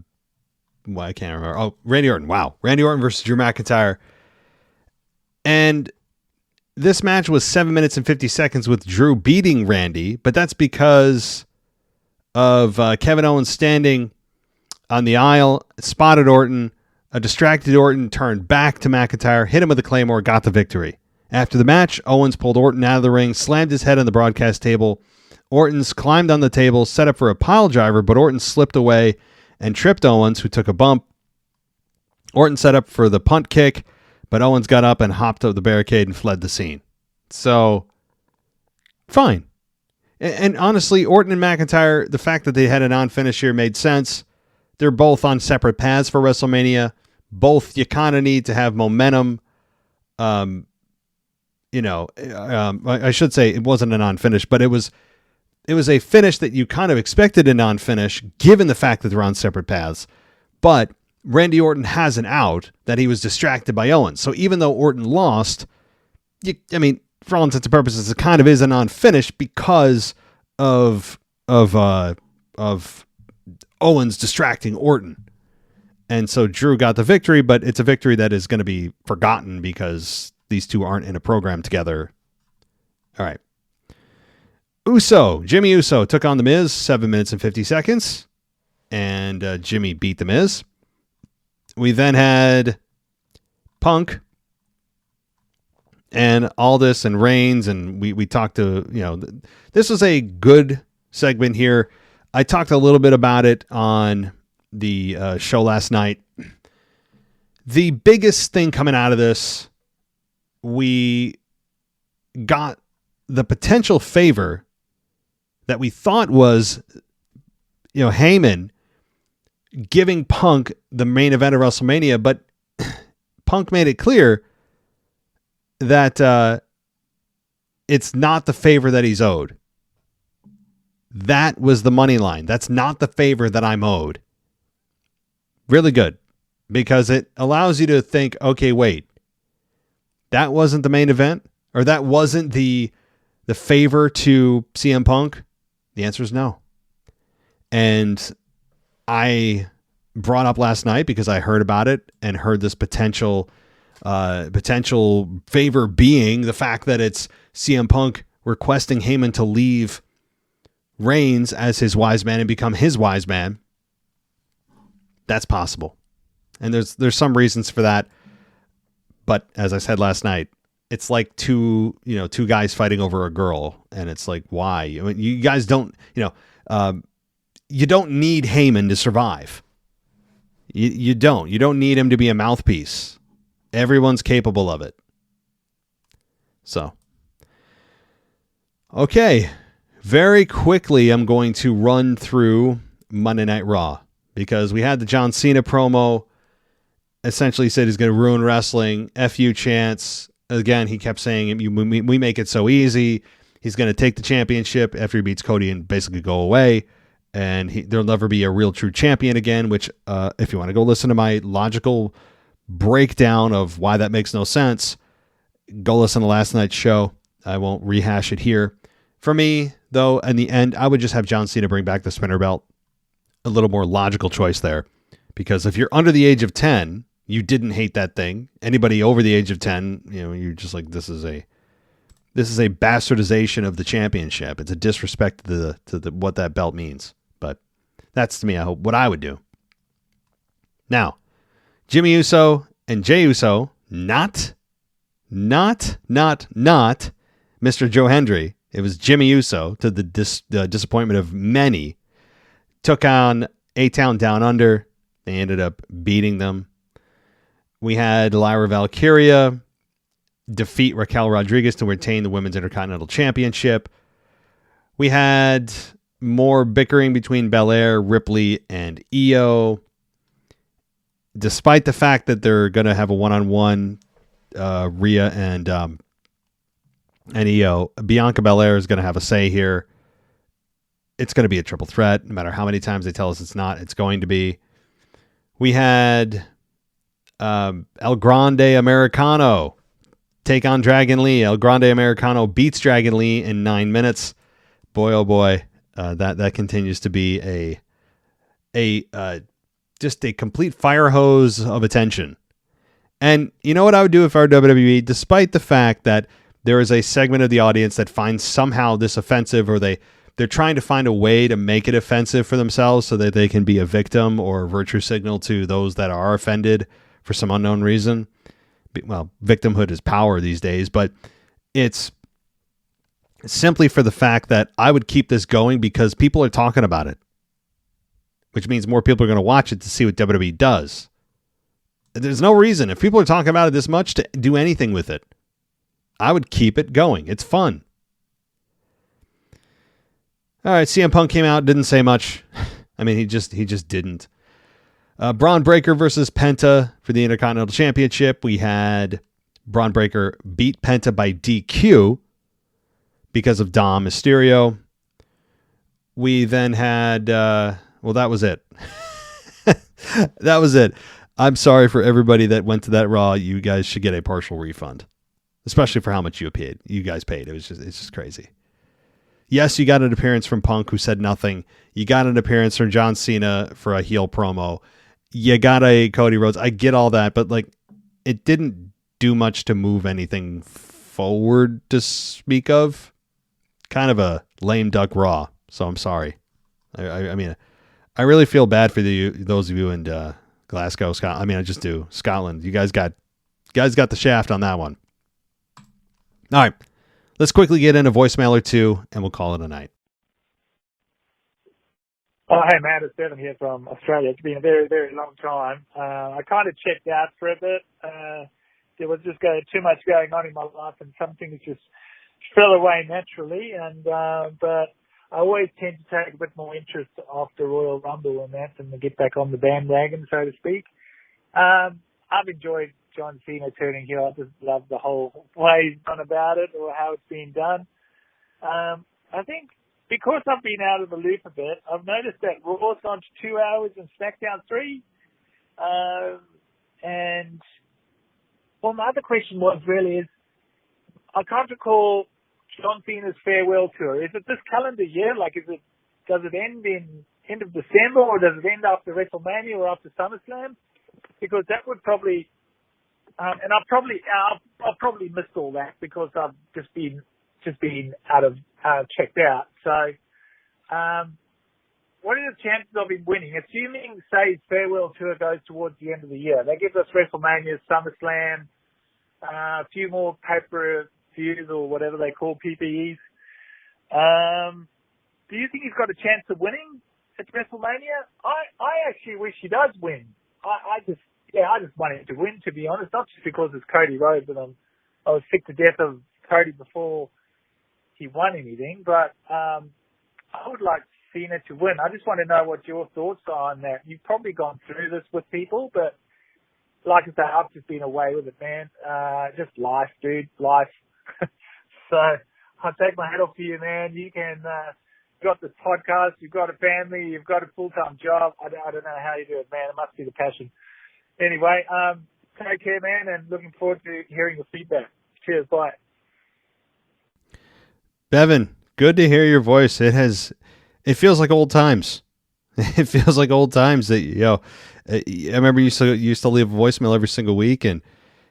can't remember. Oh, Randy Orton. Wow. Randy Orton versus Drew McIntyre. And this match was 7 minutes and 50 seconds with Drew beating Randy, but that's because of Kevin Owens standing on the aisle, spotted Orton. A distracted Orton turned back to McIntyre, hit him with a Claymore, got the victory. After the match, Owens pulled Orton out of the ring, slammed his head on the broadcast table. Orton's climbed on the table, set up for a pile driver, but Orton slipped away and tripped Owens, who took a bump. Orton set up for the punt kick, but Owens got up and hopped up the barricade and fled the scene. So, fine. And honestly, Orton and McIntyre, the fact that they had a non-finish here made sense. They're both on separate paths for WrestleMania. Both you kind of need to have momentum. I should say it wasn't a non-finish, but it was a finish that you kind of expected a non-finish, given the fact that they're on separate paths. But Randy Orton has an out that he was distracted by Owens. So even though Orton lost, for all intents and purposes, it kind of is a non-finish because of Owens distracting Orton. And so Drew got the victory, but it's a victory that is going to be forgotten because these two aren't in a program together. All right. Jimmy Uso took on The Miz, 7 minutes and 50 seconds. And Jimmy beat The Miz. We then had Punk and Aldis and Reigns, and we talked to, this was a good segment here. I talked a little bit about it on the show last night. The biggest thing coming out of this, we got the potential favor that we thought was, Heyman giving Punk the main event of WrestleMania, but Punk made it clear that it's not the favor that he's owed. That was the money line. That's not the favor that I'm owed. Really good, because it allows you to think, okay, wait, that wasn't the main event, or that wasn't the favor to CM Punk? The answer is no. And I brought up last night because I heard about it and heard this potential favor being the fact that it's CM Punk requesting Heyman to leave Reigns as his wise man and become his wise man. That's possible. And there's some reasons for that. But as I said last night, it's like two guys fighting over a girl, and it's like, why? I mean, you guys don't, you don't need Heyman to survive. You don't need him to be a mouthpiece. Everyone's capable of it. So, okay, very quickly, I'm going to run through Monday Night Raw, because we had the John Cena promo. Essentially said he's going to ruin wrestling. F you, Chance. Again, he kept saying, we make it so easy. He's going to take the championship after he beats Cody and basically go away. And there'll never be a real true champion again, which if you want to go listen to my logical breakdown of why that makes no sense, go listen to last night's show. I won't rehash it here. For me, though, in the end, I would just have John Cena bring back the spinner belt. A little more logical choice there. Because if you're under the age of 10, you didn't hate that thing. Anybody over the age of 10, you're just like, this is a bastardization of the championship. It's a disrespect to what that belt means. But that's, to me, I hope what I would do. Now, Jimmy Uso and Jey Uso, not Mr. Joe Hendry. It was Jimmy Uso, to the disappointment of many, took on A-Town Down Under. They ended up beating them. We had Lyra Valkyria defeat Raquel Rodriguez to retain the Women's Intercontinental Championship. We had more bickering between Belair, Ripley, and Io. Despite the fact that they're going to have a one-on-one, Rhea and Io, Bianca Belair is going to have a say here. It's going to be a triple threat. No matter how many times they tell us it's not, it's going to be. We had El Grande Americano take on Dragon Lee. El Grande Americano beats Dragon Lee in 9 minutes. Boy, oh boy, that continues to be just a complete fire hose of attention. And you know what I would do if I were WWE, despite the fact that there is a segment of the audience that finds somehow this offensive, or they're trying to find a way to make it offensive for themselves so that they can be a victim or a virtue signal to those that are offended for some unknown reason. Well, victimhood is power these days, but it's simply for the fact that I would keep this going because people are talking about it, which means more people are going to watch it to see what WWE does. There's no reason, if people are talking about it this much, to do anything with it. I would keep it going. It's fun. All right, CM Punk came out, didn't say much. I mean, he just didn't. Braun Breaker versus Penta for the Intercontinental Championship. We had Braun Breaker beat Penta by DQ because of Dom Mysterio. We then had, that was it. That was it. I'm sorry for everybody that went to that Raw. You guys should get a partial refund, especially for how much you guys paid. It's just crazy. Yes, you got an appearance from Punk, who said nothing. You got an appearance from John Cena for a heel promo. You got a Cody Rhodes. I get all that, but it didn't do much to move anything forward to speak of. Kind of a lame duck Raw. So I'm sorry. I mean, I really feel bad for those of you in Glasgow, Scotland. I mean, I just do. Scotland, you guys got Guys got the shaft on that one. All right. Let's quickly get in a voicemail or two, and we'll call it a night. Oh, hey, Matt, it's Devin here from Australia. It's been a very, very long time. I kind of checked out for a bit. There was just too much going on in my life, and some things just fell away naturally. But I always tend to take a bit more interest after Royal Rumble and that, and to get back on the bandwagon, so to speak. I've enjoyed John Cena turning heel. I just love the whole way he's gone about it, or how it's been done. I think because I've been out of the loop a bit, I've noticed that Raw's gone to 2 hours and SmackDown 3. And well, my other question is, I can't recall John Cena's farewell tour. Is it this calendar year? Like, does it end in end of December, or does it end after WrestleMania or after SummerSlam? Because that would probably, and I'll probably missed all that because I've just been checked out. So, what are the chances of him winning? Assuming, say, his farewell tour goes towards the end of the year, that gives us WrestleMania, SummerSlam, a few more pay-per-views or whatever they call PPEs. Do you think he's got a chance of winning at WrestleMania? I actually wish he does win. I just want him to win, to be honest, not just because it's Cody Rhodes and I was sick to death of Cody before he won anything, but I would like Cena to win. I just want to know what your thoughts are on that. You've probably gone through this with people, but like I say, I've just been away with it, man. Just life, dude, life. So I'll take my hat off to you, man. You can, you've got this podcast, you've got a family, you've got a full-time job. I don't know how you do it, man. It must be the passion. Anyway, take care, man, and looking forward to hearing your feedback. Cheers, bye. Bevan, good to hear your voice. It feels like old times. It feels like old times that, I remember you used to leave a voicemail every single week, and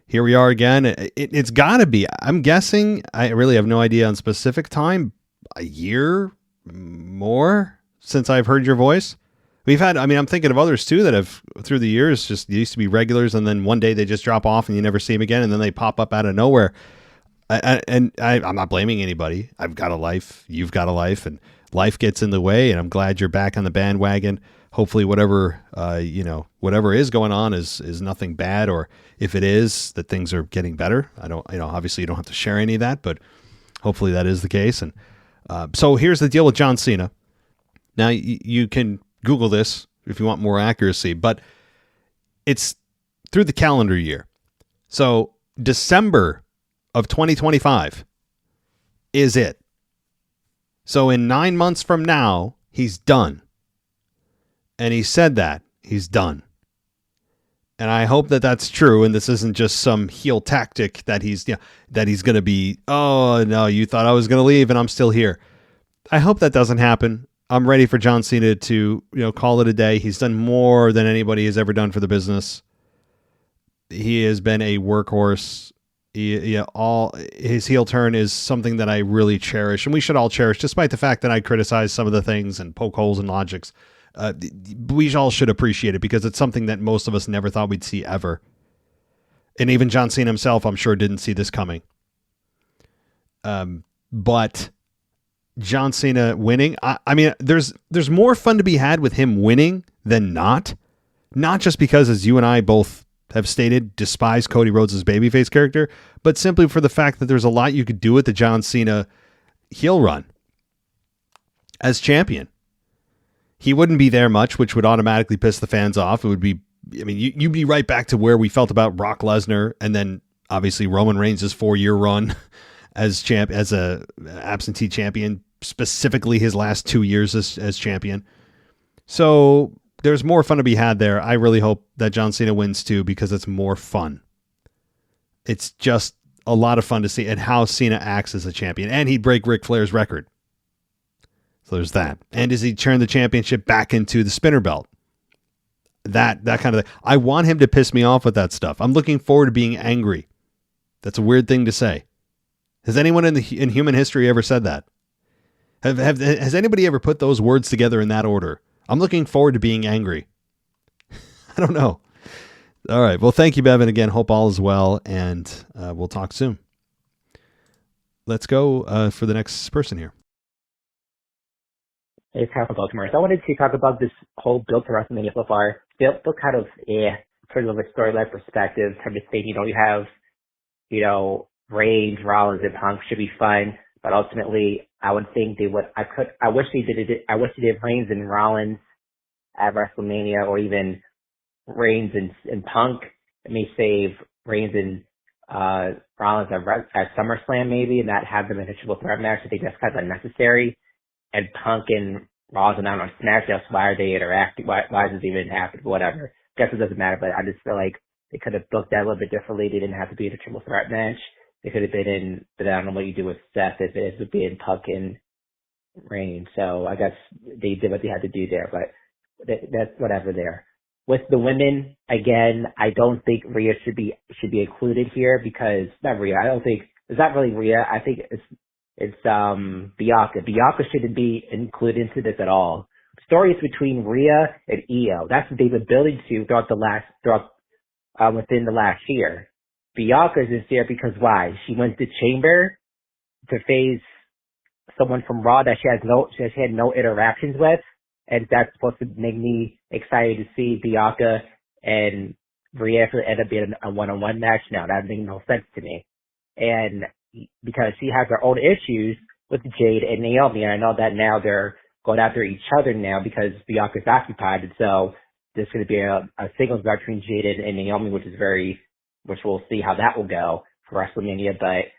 here we are again. It's gotta be, I'm guessing, I really have no idea on specific time, a year more since I've heard your voice. I'm thinking of others too that have through the years just used to be regulars, and then one day they just drop off and you never see them again, and then they pop up out of nowhere. I'm not blaming anybody. I've got a life. You've got a life, and life gets in the way. And I'm glad you're back on the bandwagon. Hopefully, whatever is going on is nothing bad, or if it is, that things are getting better. Obviously you don't have to share any of that, but hopefully that is the case. And so here's the deal with John Cena. Now you can Google this if you want more accuracy, but it's through the calendar year. So December of 2025 is it. So in 9 months from now, he's done. And he said that he's done. And I hope that that's true. And this isn't just some heel tactic that he's going to be, oh no, you thought I was going to leave and I'm still here. I hope that doesn't happen. I'm ready for John Cena to, call it a day. He's done more than anybody has ever done for the business. He has been a workhorse. All his heel turn is something that I really cherish, and we should all cherish, despite the fact that I criticize some of the things and poke holes in logics. We all should appreciate it because it's something that most of us never thought we'd see ever. And even John Cena himself, I'm sure, didn't see this coming. But John Cena winning, there's more fun to be had with him winning than not. Not just because, as you and I both have stated, despise Cody Rhodes' babyface character, but simply for the fact that there's a lot you could do with the John Cena heel run as champion. He wouldn't be there much, which would automatically piss the fans off. It would be, you'd be right back to where we felt about Brock Lesnar, and then obviously Roman Reigns' 4-year run as a absentee champion, specifically his last 2 years as champion. So there's more fun to be had there. I really hope that John Cena wins too, because it's more fun. It's just a lot of fun to see and how Cena acts as a champion. And he'd break Ric Flair's record. So there's that. And does he turn the championship back into the spinner belt? That kind of thing. I want him to piss me off with that stuff. I'm looking forward to being angry. That's a weird thing to say. Has anyone in human history ever said that? Has anybody ever put those words together in that order? I'm looking forward to being angry. I don't know. All right. Well, thank you, Bevan. Again, hope all is well, and we'll talk soon. Let's go for the next person here. Hey, it's Kyle from Baltimore. So I wanted to talk about this whole build to WrestleMania so far. Still kind of, in terms of a storyline perspective, in terms of saying, you have, Reigns, Rollins, and Punk should be fun, but ultimately, I would think they would. I wish they did it. I wish they did Reigns and Rollins at WrestleMania, or even Reigns and Punk. It may save Reigns and Rollins at SummerSlam maybe, and not have them in a triple threat match. I think that's kind of unnecessary. And Punk and Rollins are not on SmackDown, so why are they interacting? Why does it even happen? Whatever. Guess it doesn't matter, but I just feel like they could have booked that a little bit differently. They didn't have to be in a triple threat match. They could have been in, but I don't know what you do with Seth if it would be in Punk and Reigns. So I guess they did what they had to do there, but that's whatever there. With the women, again, I don't think Rhea should be included here because not Rhea. I don't think it's not really Rhea. I think it's Bianca. Bianca shouldn't be included into this at all. The story is between Rhea and Io. That's what they've been building to within the last year. Bianca is there because why? She went to Chamber to face someone from Raw that she had no interactions with, and that's supposed to make me excited to see Bianca and Rhea end up being a one-on-one match. Now that makes no sense to me, and because she has her own issues with Jade and Naomi, and I know that now they're going after each other now because Bianca's occupied, and so there's going to be a singles match between Jade and Naomi, which we'll see how that will go for WrestleMania. But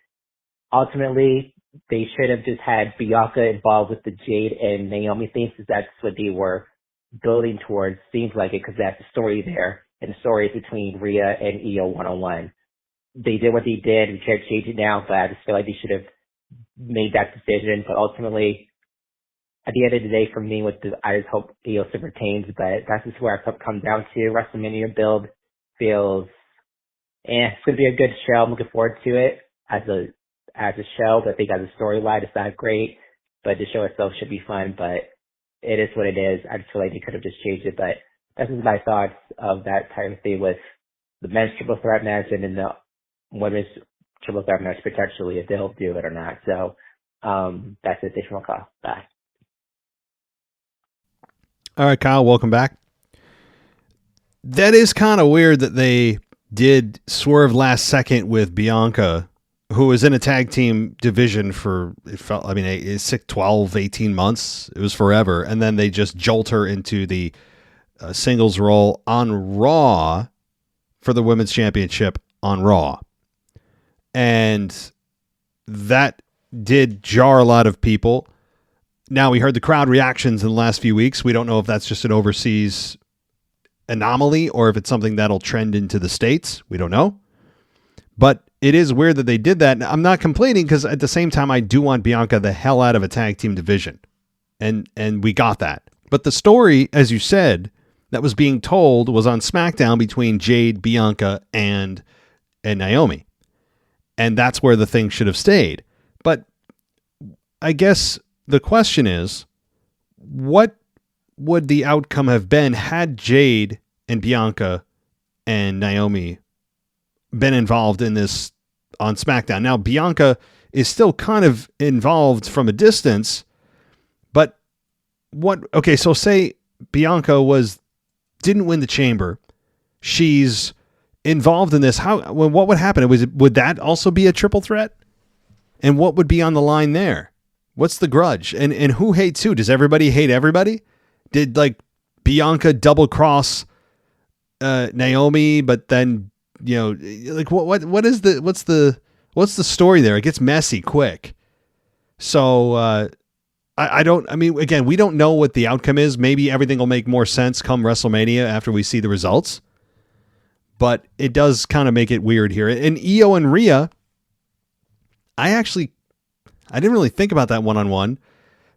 ultimately, they should have just had Bianca involved with the Jade and Naomi things, because that's what they were building towards. Seems like it, because that's the story there, and the story is between Rhea and Io one-on-one. They did what they did. We can't change it now, but I just feel like they should have made that decision. But ultimately, at the end of the day, for me, I just hope Io still retains. But that's just where I come down to. WrestleMania build feels, it's going to be a good show. I'm looking forward to it as a show. But I think as a storyline, it's not great. But the show itself should be fun. But it is what it is. I just feel like they could have just changed it. But that's just my thoughts of that type of thing with the men's triple threat match and then the women's triple threat match potentially, if they'll do it or not. So that's it. Thanks for my call. Bye. All right, Kyle, welcome back. That is kind of weird that they did swerve last second with Bianca, who was in a tag team division for, it's 12, 18 months. It was forever. And then they just jolt her into the singles role on Raw for the Women's Championship on Raw. And that did jar a lot of people. Now, we heard the crowd reactions in the last few weeks. We don't know if that's just an overseas anomaly or if it's something that'll trend into the States. We don't know. But it is weird that they did that. I'm not complaining, because at the same time, I do want Bianca the hell out of a tag team division. And we got that. But the story, as you said, that was being told was on SmackDown between Jade, Bianca, and Naomi. And that's where the thing should have stayed. But I guess the question is, what would the outcome have been had Jade and Bianca and Naomi been involved in this on SmackDown? Now, Bianca is still kind of involved from a distance, but so say Bianca didn't win the Chamber. She's involved in this. What would happen? Would that also be a triple threat? And what would be on the line there? What's the grudge? And who hates who? Does everybody hate everybody? Did Bianca double cross Naomi, but then what's the story there? It gets messy quick. So again, we don't know what the outcome is. Maybe everything will make more sense come WrestleMania after we see the results. But it does kind of make it weird here. And Io and Rhea, I didn't really think about that one-on-one,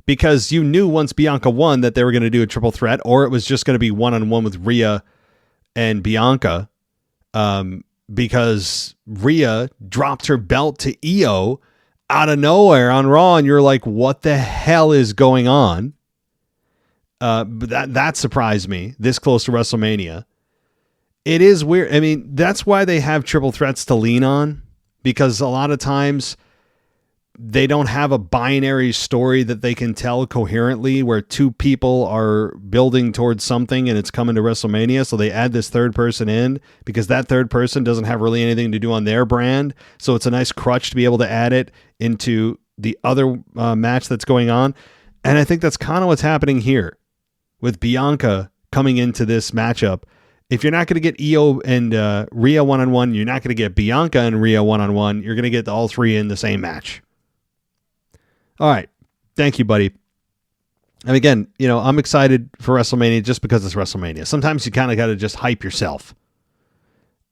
because you knew once Bianca won that they were going to do a triple threat, or it was just going to be one-on-one with Rhea and Bianca, because Rhea dropped her belt to Io out of nowhere on Raw, and you're like, what the hell is going on? But that surprised me this close to WrestleMania. It is weird. I mean, that's why they have triple threats to lean on, because a lot of times they don't have a binary story that they can tell coherently where two people are building towards something and it's coming to WrestleMania. So they add this third person in because that third person doesn't have really anything to do on their brand. So it's a nice crutch to be able to add it into the other match that's going on. And I think that's kind of what's happening here with Bianca coming into this matchup. If you're not going to get Io and Rhea one-on-one, you're not going to get Bianca and Rhea one-on-one. You're going to get all three in the same match. All right. Thank you, buddy. And again, I'm excited for WrestleMania just because it's WrestleMania. Sometimes you kind of got to just hype yourself,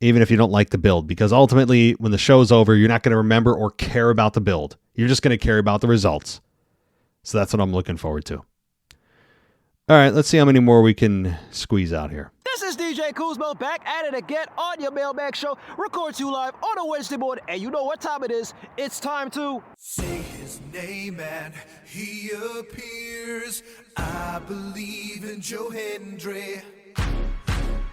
even if you don't like the build, because ultimately when the show's over, you're not going to remember or care about the build. You're just going to care about the results. So that's what I'm looking forward to. All right, let's see how many more we can squeeze out here. This is DJ Kuzmo back at it again on your Mailbag Show. Record you live on a Wednesday morning, and you know what time it is. It's time to Say his name and he appears. I believe in Joe Hendry.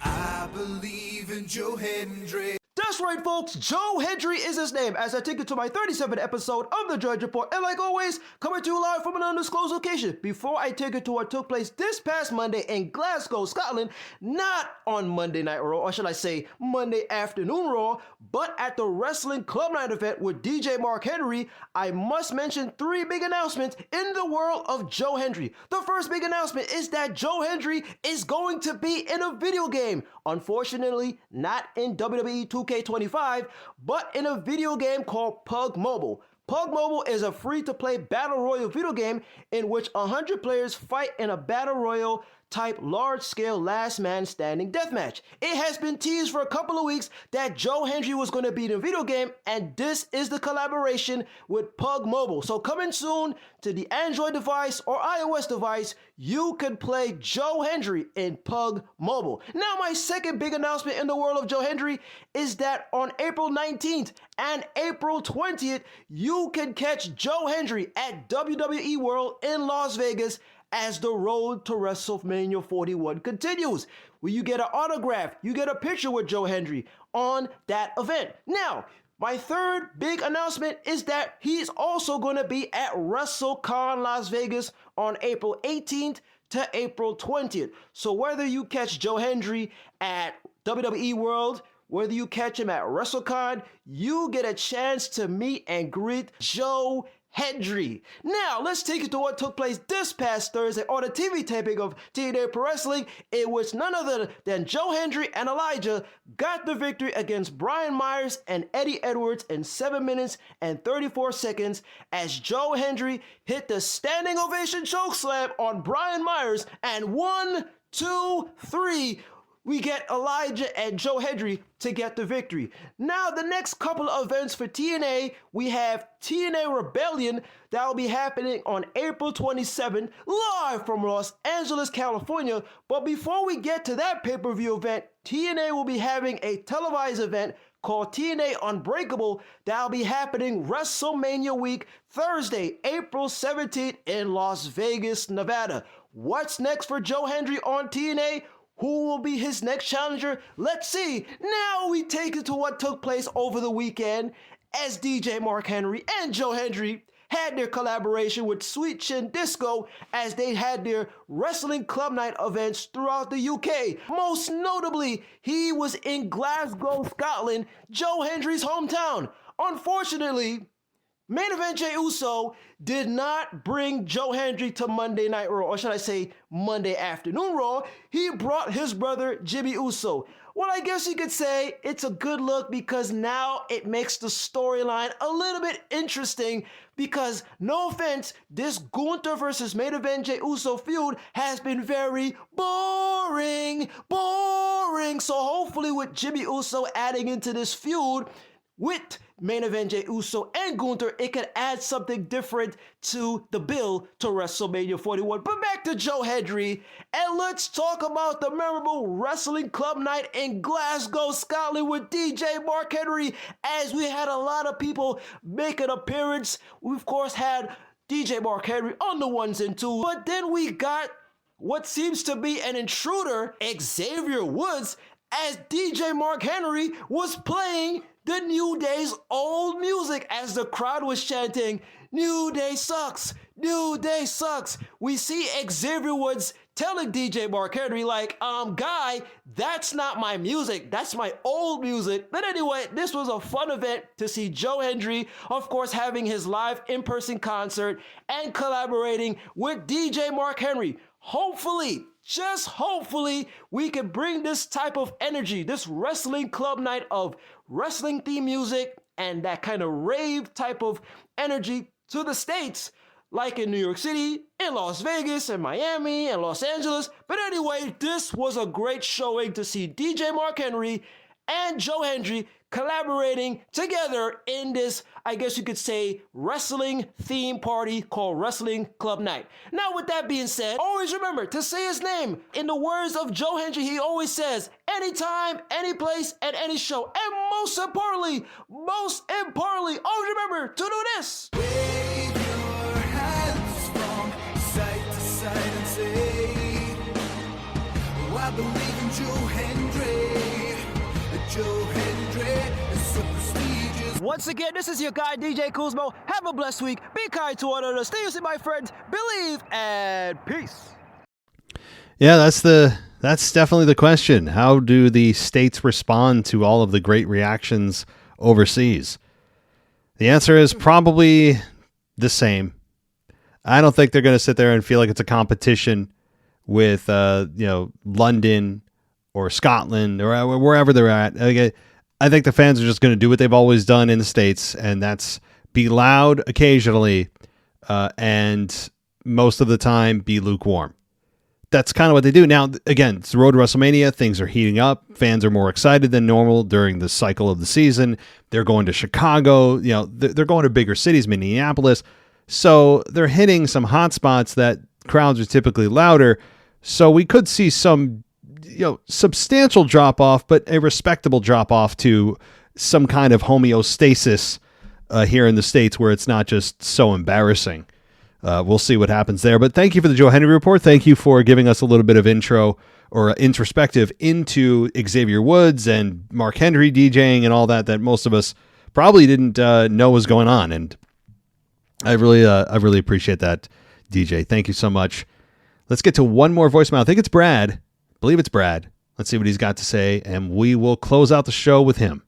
I believe in Joe Hendry. That's right, folks. Joe Hendry is his name as I take you to my 37th episode of The Judge Report. And like always, coming to you live from an undisclosed location. Before I take you to what took place this past Monday in Glasgow, Scotland, not on Monday Night Raw, or should I say Monday Afternoon Raw, but at the Wrestling Club Night event with DJ Mark Henry, I must mention three big announcements in the world of Joe Hendry. The first big announcement is that Joe Hendry is going to be in a video game. Unfortunately, not in WWE 2K25, but in a video game called Pug Mobile. Pug Mobile is a free-to-play battle royale video game in which 100 players fight in a battle royale type large-scale last man standing deathmatch. It has been teased for a couple of weeks that Joe Hendry was going to be in a video game, and this is the collaboration with Pug Mobile. So coming soon to the Android device or iOS device, you can play Joe Hendry in Pug Mobile. Now, my second big announcement in the world of Joe Hendry is that on April 19th and April 20th, you can catch Joe Hendry at WWE World in Las Vegas as the road to WrestleMania 41 continues, where you get an autograph, you get a picture with Joe Hendry on that event. Now, my third big announcement is that he's also going to be at WrestleCon Las Vegas on April 18th to April 20th. So whether you catch Joe Hendry at WWE World, whether you catch him at WrestleCon, you get a chance to meet and greet Joe Hendry. Now, let's take you to what took place this past Thursday on the TV taping of TNA Pro Wrestling, in which none other than Joe Hendry and Elijah got the victory against Brian Myers and Eddie Edwards in 7 minutes and 34 seconds as Joe Hendry hit the standing ovation chokeslam on Brian Myers, and 1, 2, 3, we get Elijah and Joe Hendry to get the victory. Now, the next couple of events for TNA, we have TNA Rebellion that will be happening on April 27th, live from Los Angeles, California. But before we get to that pay-per-view event, TNA will be having a televised event called TNA Unbreakable that will be happening WrestleMania week, Thursday, April 17th in Las Vegas, Nevada. What's next for Joe Hendry on TNA? Who will be his next challenger? Let's see. Now we take it to what took place over the weekend as DJ Mark Henry and Joe Hendry had their collaboration with Sweet Chin Disco as they had their Wrestling Club Night events throughout the UK. Most notably, he was in Glasgow, Scotland, Joe Hendry's hometown. Unfortunately, Main Event Jey Uso did not bring Joe Hendry to Monday Night Raw, or should I say Monday Afternoon Raw. He brought his brother Jimmy Uso. Well, I guess you could say it's a good look because now it makes the storyline a little bit interesting because, no offense, this Gunther versus Main Event Jey Uso feud has been very boring. So hopefully with Jimmy Uso adding into this feud with Main Event Jey Uso and Gunther, it could add something different to the bill to WrestleMania 41. But back to Joe Hendry, and let's talk about the memorable Wrestling Club Night in Glasgow, Scotland with DJ Mark Henry, as we had a lot of people make an appearance. We, of course, had DJ Mark Henry on the ones and twos, but then we got what seems to be an intruder, Xavier Woods, as DJ Mark Henry was playing the New Day's old music as the crowd was chanting, "New Day sucks, New Day sucks." We see Xavier Woods telling DJ Mark Henry, like, guy, that's not my music. That's my old music. But anyway, this was a fun event to see Joe Hendry, of course, having his live in-person concert and collaborating with DJ Mark Henry. Hopefully, just hopefully, we can bring this type of energy, this wrestling club night of wrestling theme music and that kind of rave type of energy to the States, like in New York City, in Las Vegas, and Miami, and Los Angeles. But anyway, this was a great showing to see DJ Mark Henry and Joe Hendry collaborating together in this, I guess you could say, wrestling theme party called Wrestling Club Night. Now, with that being said, always remember to say his name. In the words of Joe Hendry, he always says, anytime, any place, and any show. And most importantly, always remember to do this. Wave your hands from side to side and say, oh, I believe in Joe Hendry. Joe Hendry is so prestigious. Once again, this is your guy, DJ Kuzmo. Have a blessed week. Be kind to one another. Stay safe, my friends. Believe and peace. Yeah, that's definitely the question. How do the states respond to all of the great reactions overseas? The answer is probably the same. I don't think they're going to sit there and feel like it's a competition with London or Scotland or wherever they're at. I think the fans are just going to do what they've always done in the States, and that's be loud occasionally, and most of the time be lukewarm. That's kind of what they do. Now, again, it's the road to WrestleMania. Things are heating up. Fans are more excited than normal during the cycle of the season. They're going to Chicago. They're going to bigger cities, Minneapolis. So they're hitting some hot spots that crowds are typically louder. So we could see some substantial drop off, but a respectable drop off to some kind of homeostasis here in the States where it's not just so embarrassing. We'll see what happens there. But thank you for the Joe Hendry report. Thank you for giving us a little bit of intro or introspective into Xavier Woods and Mark Henry DJing and all that most of us probably didn't know was going on. And I really appreciate that, DJ. Thank you so much. Let's get to one more voicemail. I think it's Brad. I believe it's Brad. Let's see what he's got to say, and we will close out the show with him.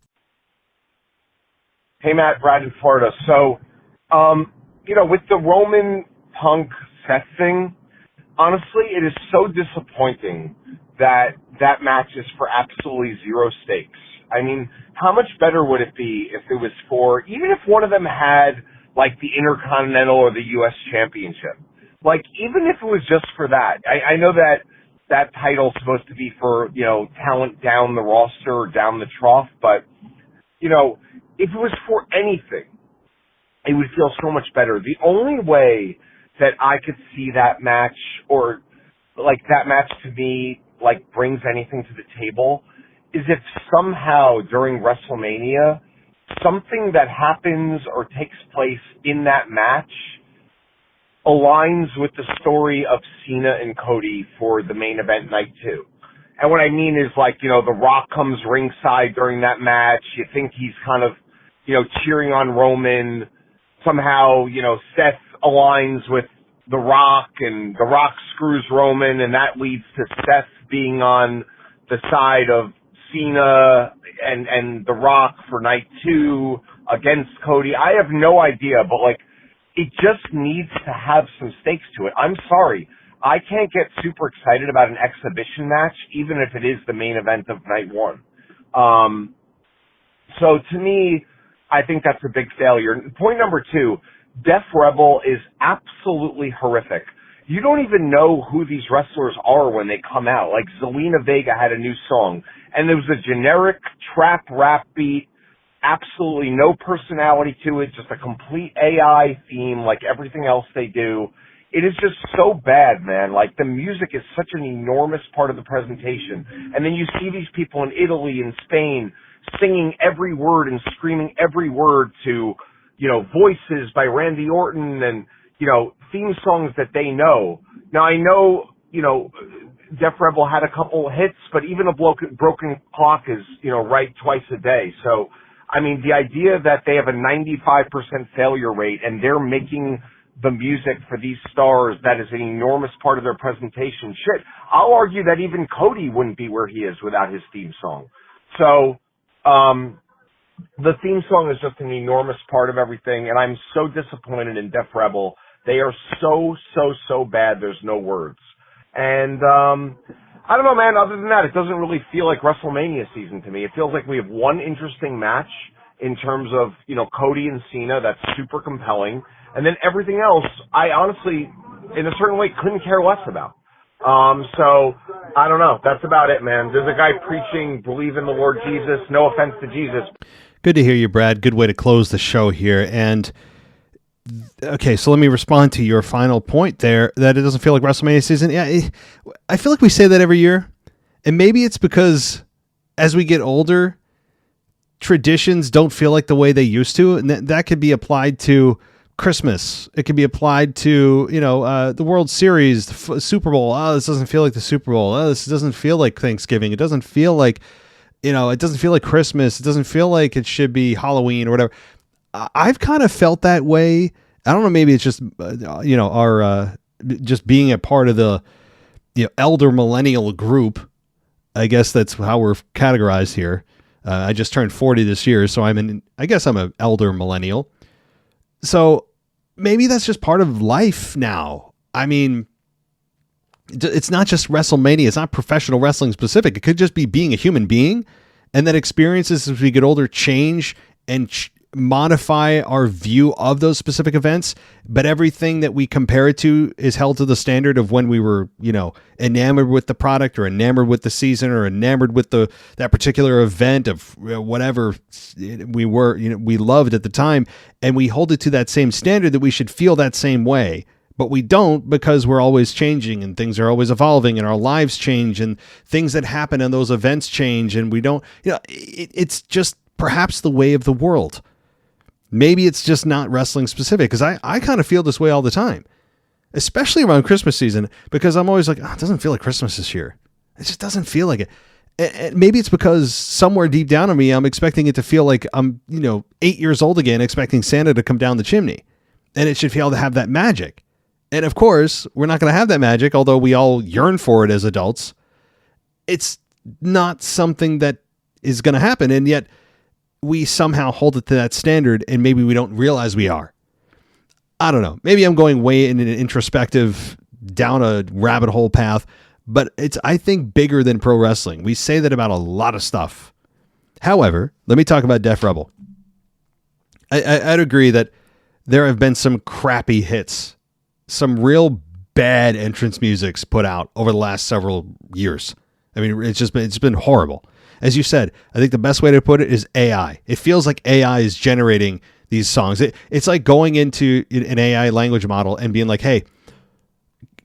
Hey, Matt, Brad in Florida. So, with the Roman Punk Seth thing, honestly, it is so disappointing that that match is for absolutely zero stakes. I mean, how much better would it be if it was for, even if one of them had, like, the Intercontinental or the U.S. Championship? Like, even if it was just for that. I know that title's supposed to be for, talent down the roster or down the trough, but, if it was for anything, it would feel so much better. The only way that I could see that match, or, like, that match to me, like, brings anything to the table, is if somehow during WrestleMania, something that happens or takes place in that match aligns with the story of Cena and Cody for the main event night 2. And what I mean is, like, The Rock comes ringside during that match. You think he's kind of, cheering on Roman. Somehow, Seth aligns with The Rock, and The Rock screws Roman, and that leads to Seth being on the side of Cena and The Rock for night 2 against Cody. I have no idea, but, like, it just needs to have some stakes to it. I'm sorry. I can't get super excited about an exhibition match, even if it is the main event of night 1. So to me, I think that's a big failure. Point number 2, Def Rebel is absolutely horrific. You don't even know who these wrestlers are when they come out. Like, Zelina Vega had a new song, and there was a generic trap rap beat, absolutely no personality to it, just a complete AI theme like everything else they do. It is just so bad, man. Like, the music is such an enormous part of the presentation. And then you see these people in Italy and Spain singing every word and screaming every word to, Voices by Randy Orton and, theme songs that they know. Now, I know, Def Rebel had a couple hits, but even a broken clock is, right twice a day. So, I mean, the idea that they have a 95% failure rate and they're making the music for these stars that is an enormous part of their presentation. Shit, I'll argue that even Cody wouldn't be where he is without his theme song. So, the theme song is just an enormous part of everything, and I'm so disappointed in Def Rebel. They are so bad, there's no words. And, I don't know, man, other than that, it doesn't really feel like WrestleMania season to me. It feels like we have one interesting match in terms of, Cody and Cena, that's super compelling. And then everything else, I honestly, in a certain way, couldn't care less about. So, I don't know. That's about it, man. There's a guy preaching, believe in the Lord Jesus. No offense to Jesus. Good to hear you, Brad. Good way to close the show here. And, okay, so let me respond to your final point there, that it doesn't feel like WrestleMania season. Yeah, I feel like we say that every year. And maybe it's because as we get older, traditions don't feel like the way they used to. And that could be applied to Christmas. It could be applied to, the World Series, the Super Bowl. Oh, this doesn't feel like the Super Bowl. Oh, this doesn't feel like Thanksgiving. It doesn't feel like, it doesn't feel like Christmas. It doesn't feel like it should be Halloween or whatever. I've kind of felt that way. I don't know. Maybe it's just, our, just being a part of the, elder millennial group. I guess that's how we're categorized here. I just turned 40 this year, so I guess I'm an elder millennial. So maybe that's just part of life now. I mean, it's not just WrestleMania. It's not professional wrestling specific. It could just be being a human being, and that experiences as we get older change and modify our view of those specific events. But everything that we compare it to is held to the standard of when we were, enamored with the product or enamored with the season or enamored with that particular event of whatever we were, we loved at the time. And we hold it to that same standard that we should feel that same way. But we don't, because we're always changing and things are always evolving and our lives change and things that happen in those events change. And we don't, it's just perhaps the way of the world. Maybe it's just not wrestling specific, because I kind of feel this way all the time, especially around Christmas season, because I'm always like, it doesn't feel like Christmas this year. It just doesn't feel like it. And maybe it's because somewhere deep down in me, I'm expecting it to feel like I'm, 8 years old again, expecting Santa to come down the chimney, and it should feel to have that magic. And of course, we're not going to have that magic, although we all yearn for it as adults. It's not something that is going to happen. And yet we somehow hold it to that standard, and maybe we don't realize we are. I don't know. Maybe I'm going way in an introspective, down a rabbit hole path, but it's, I think, bigger than pro wrestling. We say that about a lot of stuff. However, let me talk about Def Rebel. I'd agree that there have been some crappy hits, some real bad entrance musics put out over the last several years. I mean, it's been horrible. As you said, I think the best way to put it is AI. It feels like AI is generating these songs. It's like going into an AI language model and being like, hey,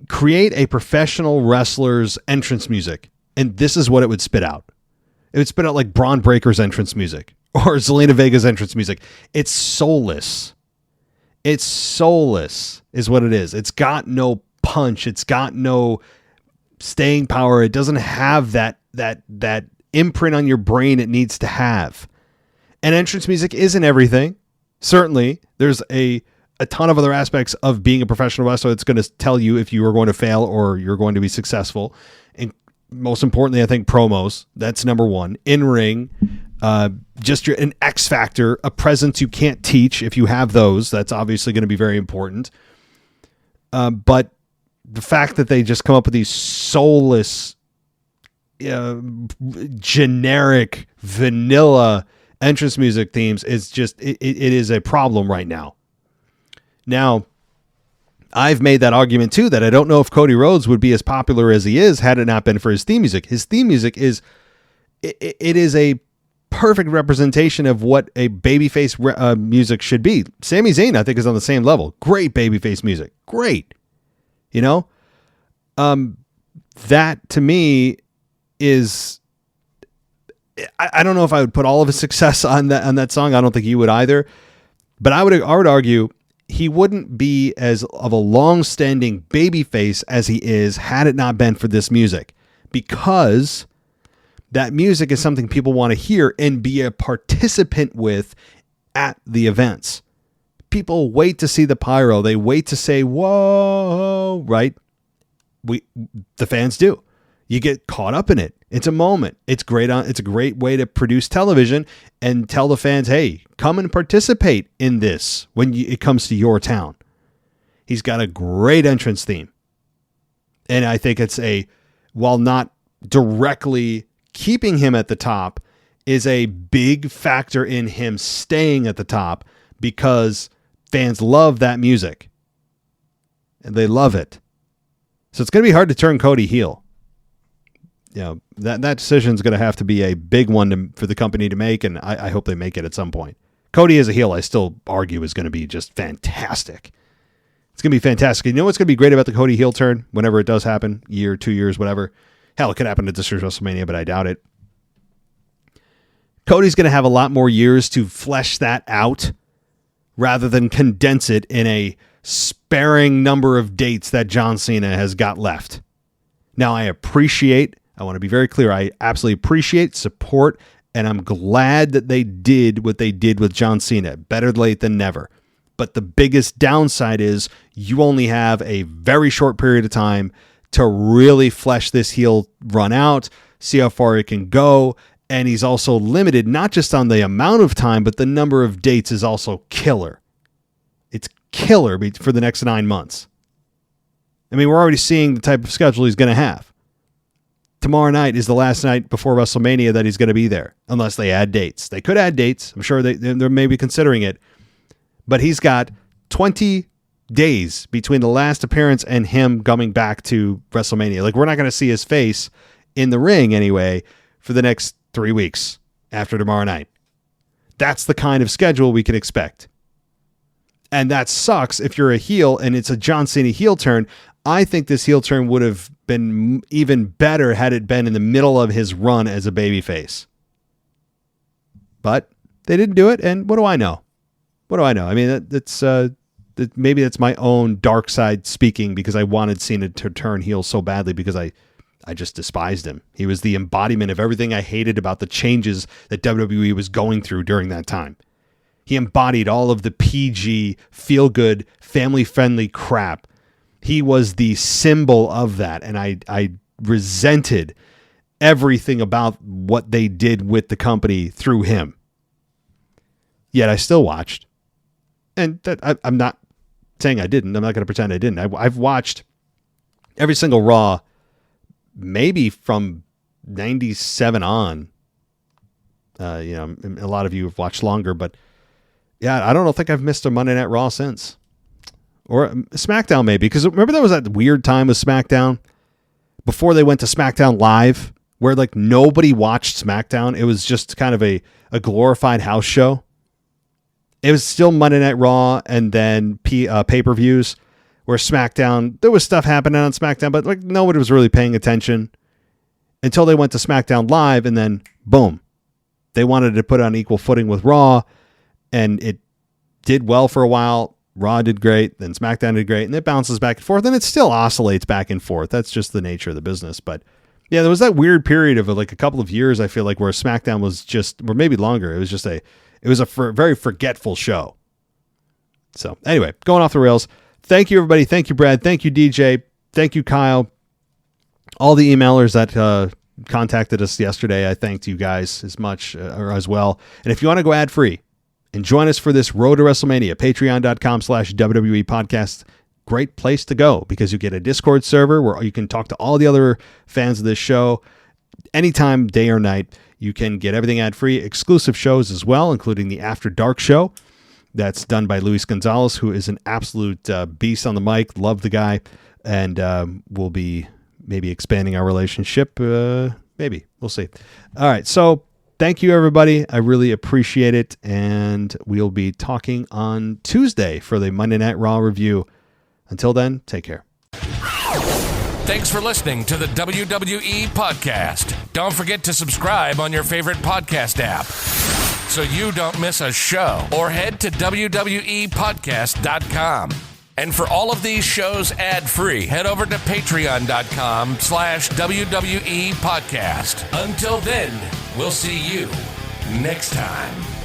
create a professional wrestler's entrance music. And this is what it would spit out. It would spit out like Braun Breaker's entrance music or Zelina Vega's entrance music. It's soulless. It's soulless is what it is. It's got no punch. It's got no staying power. It doesn't have that imprint on your brain it needs to have. And entrance music isn't everything. Certainly, there's a ton of other aspects of being a professional wrestler that's going to tell you if you are going to fail or you're going to be successful. And most importantly, I think promos. That's number one. In-ring, just an X factor, a presence you can't teach. If you have those, that's obviously going to be very important. But the fact that they just come up with these soulless, generic, vanilla entrance music themes is just, it is a problem right now. Now, I've made that argument too, that I don't know if Cody Rhodes would be as popular as he is had it not been for his theme music. His theme music is, it is a perfect representation of what a babyface music should be. Sami Zayn, I think, is on the same level. Great babyface music. Great. That to me is, I don't know if I would put all of his success on that song. I don't think you would either, but I would argue he wouldn't be as of a long-standing babyface as he is had it not been for this music. because that music is something people want to hear and be a participant with at the events. People wait to see the pyro. They wait to say, whoa, right? The fans do. You get caught up in it. It's a moment. It's great. It's a great way to produce television and tell the fans, hey, come and participate in this when it comes to your town. He's got a great entrance theme. And I think it's while not directly keeping him at the top, is a big factor in him staying at the top because fans love that music. And they love it. So it's going to be hard to turn Cody heel. You know, that decision is going to have to be a big one for the company to make, and I hope they make it at some point. Cody as a heel, I still argue, is going to be just fantastic. It's going to be fantastic. You know what's going to be great about the Cody heel turn whenever it does happen? Year, 2 years, whatever. Hell, it could happen at this year's WrestleMania, but I doubt it. Cody's going to have a lot more years to flesh that out rather than condense it in a sparing number of dates that John Cena has got left. Now, I want to be very clear, I absolutely appreciate, support, and I'm glad that they did what they did with John Cena. Better late than never. But the biggest downside is you only have a very short period of time to really flesh this heel run out, see how far it can go, and he's also limited not just on the amount of time, but the number of dates is also killer. It's killer for the next 9 months. I mean, we're already seeing the type of schedule he's going to have. Tomorrow night is the last night before WrestleMania that he's going to be there, unless they add dates. They could add dates. I'm sure they're maybe considering it. But he's got 20 days between the last appearance and him coming back to WrestleMania. Like, we're not going to see his face in the ring anyway for the next 3 weeks after tomorrow night. That's the kind of schedule we can expect. And that sucks if you're a heel and it's a John Cena heel turn. I think this heel turn would have been even better had it been in the middle of his run as a babyface. But they didn't do it, and what do I know? What do I know? I mean, maybe that's my own dark side speaking because I wanted Cena to turn heel so badly because I just despised him. He was the embodiment of everything I hated about the changes that WWE was going through during that time. He embodied all of the PG, feel-good, family-friendly crap. He was the symbol of that, and I resented everything about what they did with the company through him. Yet I still watched. And I'm not saying I didn't. I'm not going to pretend I didn't. I've watched every single Raw, maybe from 97 on. A lot of you have watched longer, but yeah, I don't think I've missed a Monday Night Raw since. Or SmackDown maybe, because remember there was that weird time with SmackDown before they went to SmackDown Live where like nobody watched SmackDown. It was just kind of a glorified house show. It was still Monday Night Raw and then pay-per-views where SmackDown, there was stuff happening on SmackDown, but like nobody was really paying attention until they went to SmackDown Live, and then boom, they wanted to put it on equal footing with Raw, and it did well for a while. Raw did great, then SmackDown did great, and it bounces back and forth, and it still oscillates back and forth. That's just the nature of the business. But yeah, there was that weird period of like a couple of years, I feel like, where SmackDown was just, or maybe longer, it was a very forgetful show. So anyway, going off the rails. Thank you, everybody. Thank you, Brad. Thank you, DJ. Thank you, Kyle. All the emailers that contacted us yesterday, I thanked you guys as much or as well. And if you want to go ad-free and join us for this road to WrestleMania, patreon.com/WWE podcast. Great place to go because you get a Discord server where you can talk to all the other fans of this show anytime, day or night. You can get everything ad-free, exclusive shows as well, including the After Dark show. That's done by Luis Gonzalez, who is an absolute beast on the mic. Love the guy. And we'll be maybe expanding our relationship. Maybe. We'll see. All right. So thank you, everybody. I really appreciate it. And we'll be talking on Tuesday for the Monday Night Raw review. Until then, take care. Thanks for listening to the WWE Podcast. Don't forget to subscribe on your favorite podcast app so you don't miss a show, or head to WWEpodcast.com. And for all of these shows ad-free, head over to patreon.com/WWE podcast. Until then, we'll see you next time.